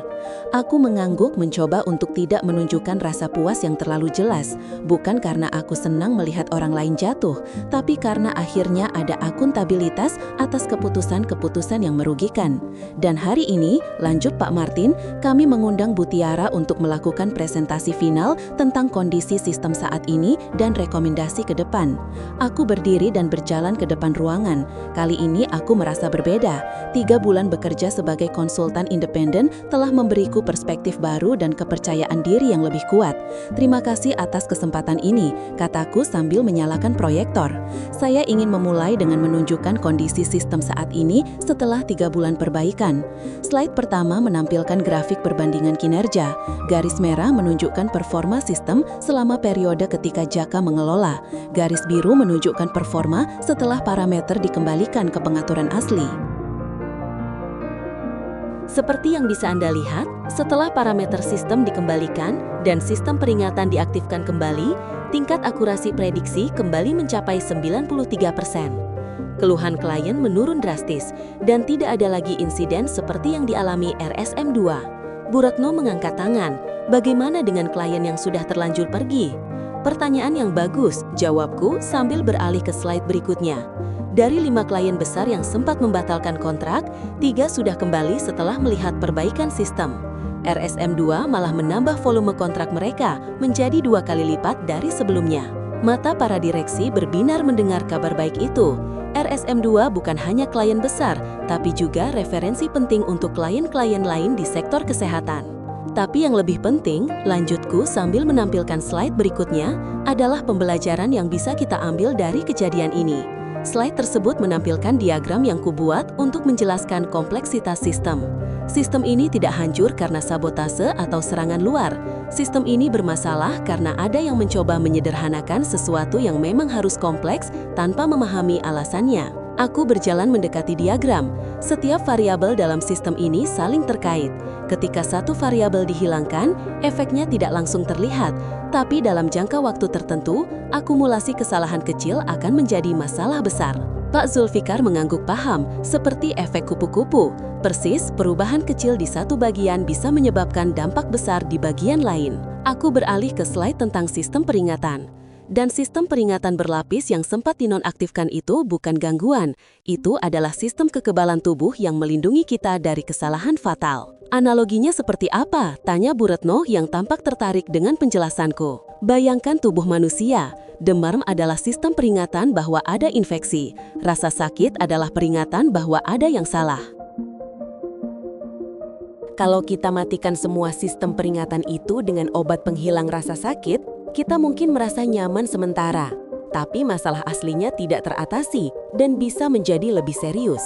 Speaker 1: Aku mengangguk mencoba untuk tidak menunjukkan rasa puas yang terlalu jelas, bukan karena aku senang melihat orang lain jatuh, tapi karena akhirnya ada akuntabilitas atas keputusan-keputusan yang merugikan. "Dan hari ini," lanjut Pak Martin, "kami mengundang Bu Tiara untuk melakukan presentasi final tentang kondisi sistem saat ini dan rekomendasi ke depan." Aku berdiri dan berjalan ke depan ruangan. Kali ini aku merasa berbeda. 3 bulan bekerja sebagai konsultan independen telah memberiku perspektif baru dan kepercayaan diri yang lebih kuat. "Terima kasih atas kesempatan ini," kataku sambil menyalakan proyektor. "Saya ingin memulai dengan menunjukkan kondisi sistem saat ini setelah 3 bulan perbaikan." Slide pertama menampilkan grafik perbandingan kinerja. Garis merah menunjukkan performa sistem selama periode ketika Jaka mengelola. Garis biru menunjukkan performa setelah parameter dikembalikan ke pengaturan asli. Seperti yang bisa Anda lihat, setelah parameter sistem dikembalikan dan sistem peringatan diaktifkan kembali, tingkat akurasi prediksi kembali mencapai 93%. Keluhan klien menurun drastis dan tidak ada lagi insiden seperti yang dialami RSM2. Bu Retno mengangkat tangan. "Bagaimana dengan klien yang sudah terlanjur pergi?" "Pertanyaan yang bagus," jawabku sambil beralih ke slide berikutnya. Dari 5 klien besar yang sempat membatalkan kontrak, 3 sudah kembali setelah melihat perbaikan sistem. RSM2 malah menambah volume kontrak mereka menjadi 2 kali lipat dari sebelumnya. Mata para direksi berbinar mendengar kabar baik itu. RSM2 bukan hanya klien besar, tapi juga referensi penting untuk klien-klien lain di sektor kesehatan. Tapi yang lebih penting, lanjutku sambil menampilkan slide berikutnya adalah pembelajaran yang bisa kita ambil dari kejadian ini. Slide tersebut menampilkan diagram yang kubuat untuk menjelaskan kompleksitas sistem. Sistem ini tidak hancur karena sabotase atau serangan luar. Sistem ini bermasalah karena ada yang mencoba menyederhanakan sesuatu yang memang harus kompleks tanpa memahami alasannya. Aku berjalan mendekati diagram. Setiap variabel dalam sistem ini saling terkait. Ketika satu variabel dihilangkan, efeknya tidak langsung terlihat, tapi dalam jangka waktu tertentu, akumulasi kesalahan kecil akan menjadi masalah besar. Pak Zulfikar mengangguk paham, seperti efek kupu-kupu. Persis, perubahan kecil di satu bagian bisa menyebabkan dampak besar di bagian lain. Aku beralih ke slide tentang sistem peringatan. Dan sistem peringatan berlapis yang sempat dinonaktifkan itu bukan gangguan. Itu adalah sistem kekebalan tubuh yang melindungi kita dari kesalahan fatal. Analoginya seperti apa? Tanya Bu Retno yang tampak tertarik dengan penjelasanku. Bayangkan tubuh manusia. Demam adalah sistem peringatan bahwa ada infeksi. Rasa sakit adalah peringatan bahwa ada yang salah. Kalau kita matikan semua sistem peringatan itu dengan obat penghilang rasa sakit, kita mungkin merasa nyaman sementara, tapi masalah aslinya tidak teratasi dan bisa menjadi lebih serius.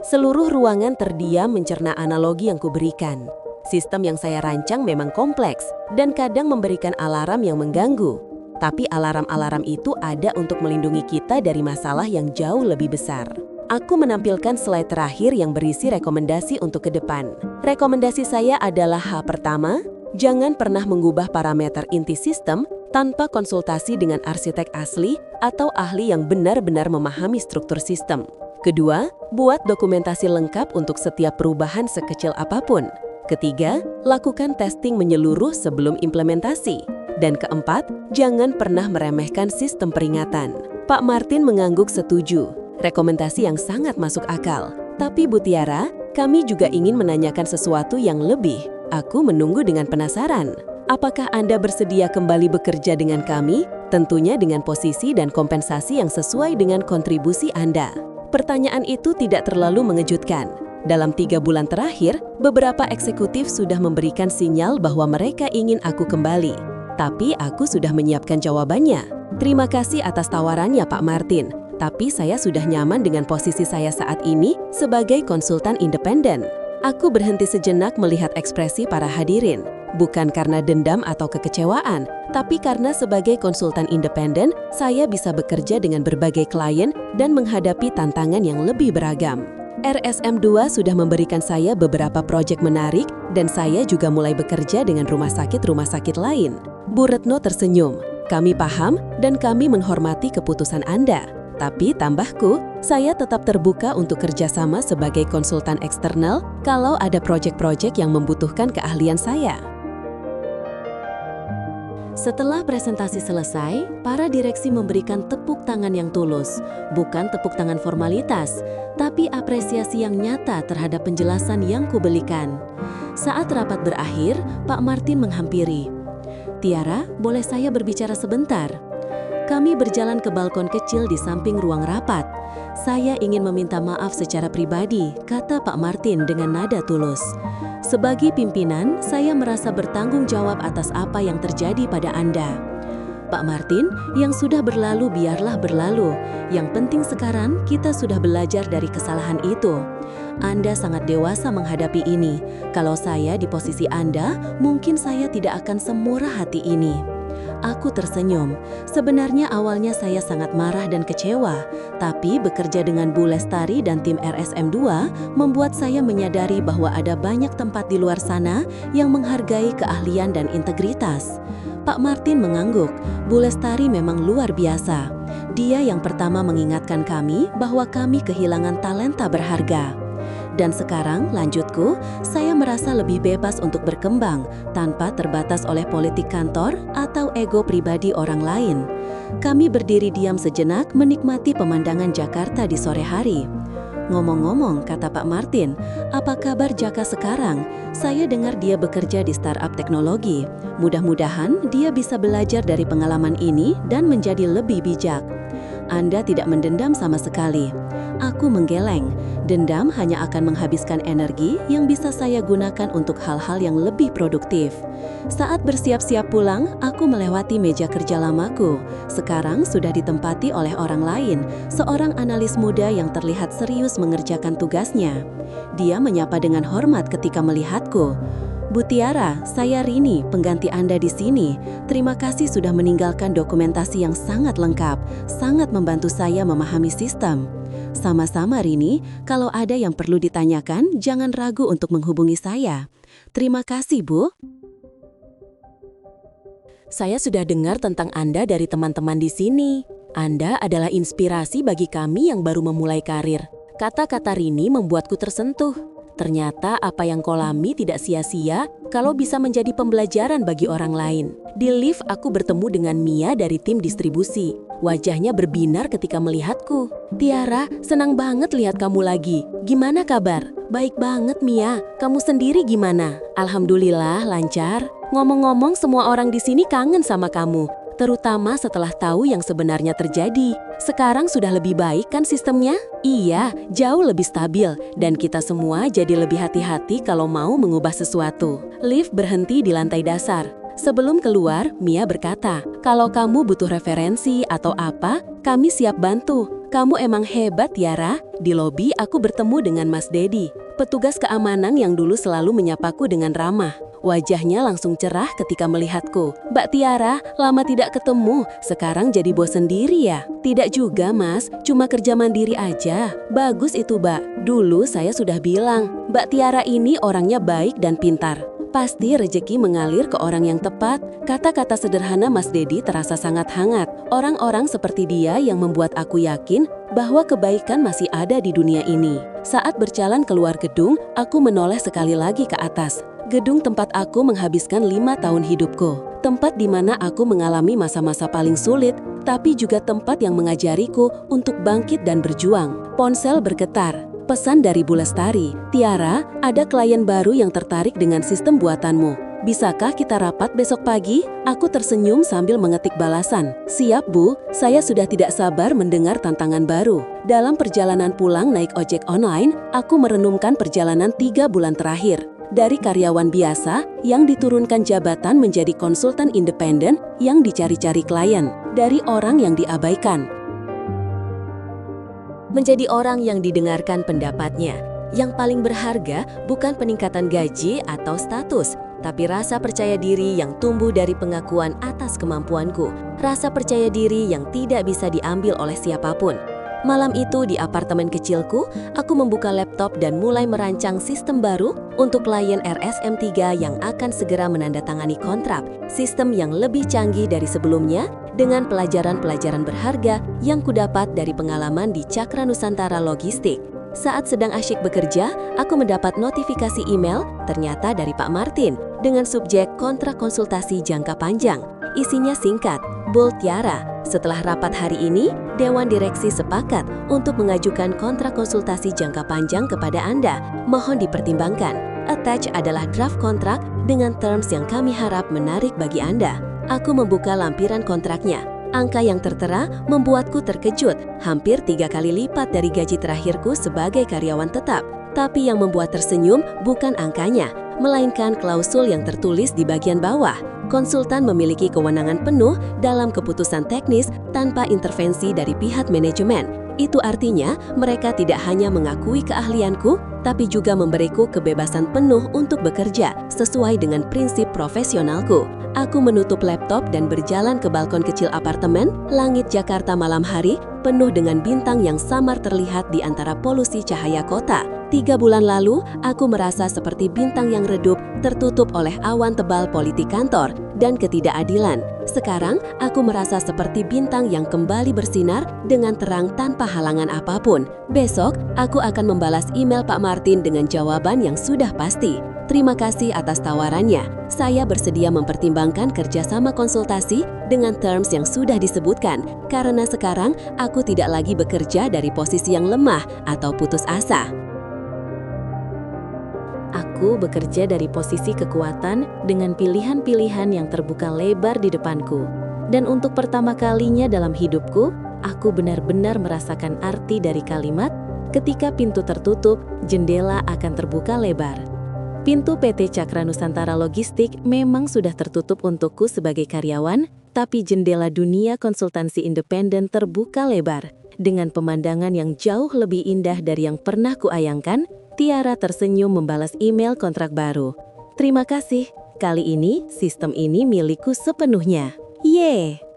Speaker 1: Seluruh ruangan terdiam mencerna analogi yang kuberikan. Sistem yang saya rancang memang kompleks dan kadang memberikan alarm yang mengganggu. Tapi alarm-alarm itu ada untuk melindungi kita dari masalah yang jauh lebih besar. Aku menampilkan slide terakhir yang berisi rekomendasi untuk ke depan. Rekomendasi saya adalah hal pertama, jangan pernah mengubah parameter inti sistem tanpa konsultasi dengan arsitek asli atau ahli yang benar-benar memahami struktur sistem. Kedua, buat dokumentasi lengkap untuk setiap perubahan sekecil apapun. Ketiga, lakukan testing menyeluruh sebelum implementasi. Dan keempat, jangan pernah meremehkan sistem peringatan. Pak Martin mengangguk setuju. Rekomendasi yang sangat masuk akal. Tapi Bu Tiara, kami juga ingin menanyakan sesuatu yang lebih. Aku menunggu dengan penasaran. Apakah Anda bersedia kembali bekerja dengan kami? Tentunya dengan posisi dan kompensasi yang sesuai dengan kontribusi Anda. Pertanyaan itu tidak terlalu mengejutkan. Dalam 3 bulan terakhir, beberapa eksekutif sudah memberikan sinyal bahwa mereka ingin aku kembali. Tapi aku sudah menyiapkan jawabannya. Terima kasih atas tawarannya, Pak Martin. Tapi saya sudah nyaman dengan posisi saya saat ini sebagai konsultan independen. Aku berhenti sejenak melihat ekspresi para hadirin. Bukan karena dendam atau kekecewaan, tapi karena sebagai konsultan independen, saya bisa bekerja dengan berbagai klien dan menghadapi tantangan yang lebih beragam. RSM2 sudah memberikan saya beberapa proyek menarik dan saya juga mulai bekerja dengan rumah sakit lain. Bu Retno tersenyum. Kami paham dan kami menghormati keputusan Anda. Tapi tambahku, saya tetap terbuka untuk kerjasama sebagai konsultan eksternal kalau ada proyek-proyek yang membutuhkan keahlian saya. Setelah presentasi selesai, para direksi memberikan tepuk tangan yang tulus, bukan tepuk tangan formalitas, tapi apresiasi yang nyata terhadap penjelasan yang kuberikan. Saat rapat berakhir, Pak Martin menghampiri. Tiara, boleh saya berbicara sebentar? Kami berjalan ke balkon kecil di samping ruang rapat. Saya ingin meminta maaf secara pribadi, kata Pak Martin dengan nada tulus. Sebagai pimpinan, saya merasa bertanggung jawab atas apa yang terjadi pada Anda. Pak Martin, yang sudah berlalu biarlah berlalu. Yang penting sekarang kita sudah belajar dari kesalahan itu. Anda sangat dewasa menghadapi ini. Kalau saya di posisi Anda, mungkin saya tidak akan semurah hati ini. Aku tersenyum. Sebenarnya awalnya saya sangat marah dan kecewa, tapi bekerja dengan Bu Lestari dan tim RSM2 membuat saya menyadari bahwa ada banyak tempat di luar sana yang menghargai keahlian dan integritas. Pak Martin mengangguk. Bu Lestari memang luar biasa. Dia yang pertama mengingatkan kami bahwa kami kehilangan talenta berharga. Dan sekarang, lanjutku, saya merasa lebih bebas untuk berkembang tanpa terbatas oleh politik kantor atau ego pribadi orang lain. Kami berdiri diam sejenak menikmati pemandangan Jakarta di sore hari. Ngomong-ngomong, kata Pak Martin, apa kabar Jaka sekarang? Saya dengar dia bekerja di startup teknologi. Mudah-mudahan dia bisa belajar dari pengalaman ini dan menjadi lebih bijak. Anda tidak mendendam sama sekali. Aku menggeleng. Dendam hanya akan menghabiskan energi yang bisa saya gunakan untuk hal-hal yang lebih produktif. Saat bersiap-siap pulang, aku melewati meja kerja lamaku. Sekarang sudah ditempati oleh orang lain, seorang analis muda yang terlihat serius mengerjakan tugasnya. Dia menyapa dengan hormat ketika melihatku. Bu Tiara, saya Rini, pengganti Anda di sini. Terima kasih sudah meninggalkan dokumentasi yang sangat lengkap, sangat membantu saya memahami sistem. Sama-sama Rini, kalau ada yang perlu ditanyakan, jangan ragu untuk menghubungi saya. Terima kasih, Bu. Saya sudah dengar tentang Anda dari teman-teman di sini. Anda adalah inspirasi bagi kami yang baru memulai karir. Kata-kata Rini membuatku tersentuh. Ternyata apa yang kau alami tidak sia-sia kalau bisa menjadi pembelajaran bagi orang lain. Di lift aku bertemu dengan Mia dari tim distribusi. Wajahnya berbinar ketika melihatku. Tiara, senang banget lihat kamu lagi. Gimana kabar? Baik banget Mia, kamu sendiri gimana? Alhamdulillah lancar. Ngomong-ngomong semua orang di sini kangen sama kamu. Terutama setelah tahu yang sebenarnya terjadi. Sekarang sudah lebih baik kan sistemnya? Iya, jauh lebih stabil. Dan kita semua jadi lebih hati-hati kalau mau mengubah sesuatu. Lift berhenti di lantai dasar. Sebelum keluar, Mia berkata, kalau kamu butuh referensi atau apa, kami siap bantu. Kamu emang hebat, Tiara. Di lobi aku bertemu dengan Mas Dedi, petugas keamanan yang dulu selalu menyapaku dengan ramah. Wajahnya langsung cerah ketika melihatku. Mbak Tiara, lama tidak ketemu. Sekarang jadi bos sendiri ya? Tidak juga, Mas. Cuma kerja mandiri aja. Bagus itu, Mbak. Dulu saya sudah bilang, Mbak Tiara ini orangnya baik dan pintar. Pasti rezeki mengalir ke orang yang tepat. Kata-kata sederhana Mas Dedi terasa sangat hangat. Orang-orang seperti dia yang membuat aku yakin bahwa kebaikan masih ada di dunia ini. Saat berjalan keluar gedung, aku menoleh sekali lagi ke atas. Gedung tempat aku menghabiskan 5 tahun hidupku. Tempat di mana aku mengalami masa-masa paling sulit, tapi juga tempat yang mengajariku untuk bangkit dan berjuang. Ponsel bergetar. Pesan dari Bu Lestari, Tiara, ada klien baru yang tertarik dengan sistem buatanmu. Bisakah kita rapat besok pagi? Aku tersenyum sambil mengetik balasan. Siap Bu, saya sudah tidak sabar mendengar tantangan baru. Dalam perjalanan pulang naik ojek online, aku merenungkan perjalanan 3 bulan terakhir. Dari karyawan biasa yang diturunkan jabatan menjadi konsultan independen yang dicari-cari klien. Dari orang yang diabaikan menjadi orang yang didengarkan pendapatnya. Yang paling berharga bukan peningkatan gaji atau status, tapi rasa percaya diri yang tumbuh dari pengakuan atas kemampuanku. Rasa percaya diri yang tidak bisa diambil oleh siapapun. Malam itu di apartemen kecilku, aku membuka laptop dan mulai merancang sistem baru untuk klien RSM3 yang akan segera menandatangani kontrak. Sistem yang lebih canggih dari sebelumnya dengan pelajaran-pelajaran berharga yang kudapat dari pengalaman di Cakra Nusantara Logistik. Saat sedang asyik bekerja, aku mendapat notifikasi email ternyata dari Pak Martin dengan subjek kontrak konsultasi jangka panjang. Isinya singkat, Bold Tiara. Setelah rapat hari ini, Dewan Direksi sepakat untuk mengajukan kontrak konsultasi jangka panjang kepada Anda. Mohon dipertimbangkan. Attach adalah draft kontrak dengan terms yang kami harap menarik bagi Anda. Aku membuka lampiran kontraknya. Angka yang tertera membuatku terkejut, hampir 3 kali lipat dari gaji terakhirku sebagai karyawan tetap. Tapi yang membuat tersenyum bukan angkanya, melainkan klausul yang tertulis di bagian bawah. Konsultan memiliki kewenangan penuh dalam keputusan teknis tanpa intervensi dari pihak manajemen. Itu artinya mereka tidak hanya mengakui keahlianku, tapi juga memberiku kebebasan penuh untuk bekerja sesuai dengan prinsip profesionalku. Aku menutup laptop dan berjalan ke balkon kecil apartemen. Langit Jakarta malam hari penuh dengan bintang yang samar terlihat di antara polusi cahaya kota. 3 bulan lalu, aku merasa seperti bintang yang redup, tertutup oleh awan tebal politik kantor dan ketidakadilan. Sekarang, aku merasa seperti bintang yang kembali bersinar dengan terang tanpa halangan apapun. Besok, aku akan membalas email Pak Martin dengan jawaban yang sudah pasti. Terima kasih atas tawarannya. Saya bersedia mempertimbangkan kerjasama konsultasi dengan terms yang sudah disebutkan, karena sekarang aku tidak lagi bekerja dari posisi yang lemah atau putus asa. Aku bekerja dari posisi kekuatan dengan pilihan-pilihan yang terbuka lebar di depanku. Dan untuk pertama kalinya dalam hidupku, Aku benar-benar merasakan arti dari kalimat, ketika pintu tertutup, jendela akan terbuka lebar. Pintu PT Cakra Nusantara Logistik memang sudah tertutup untukku sebagai karyawan, tapi jendela dunia konsultansi independen terbuka lebar. Dengan pemandangan yang jauh lebih indah dari yang pernah kuayangkan, Tiara tersenyum membalas email kontrak baru. Terima kasih, kali ini sistem ini milikku sepenuhnya. Yeay!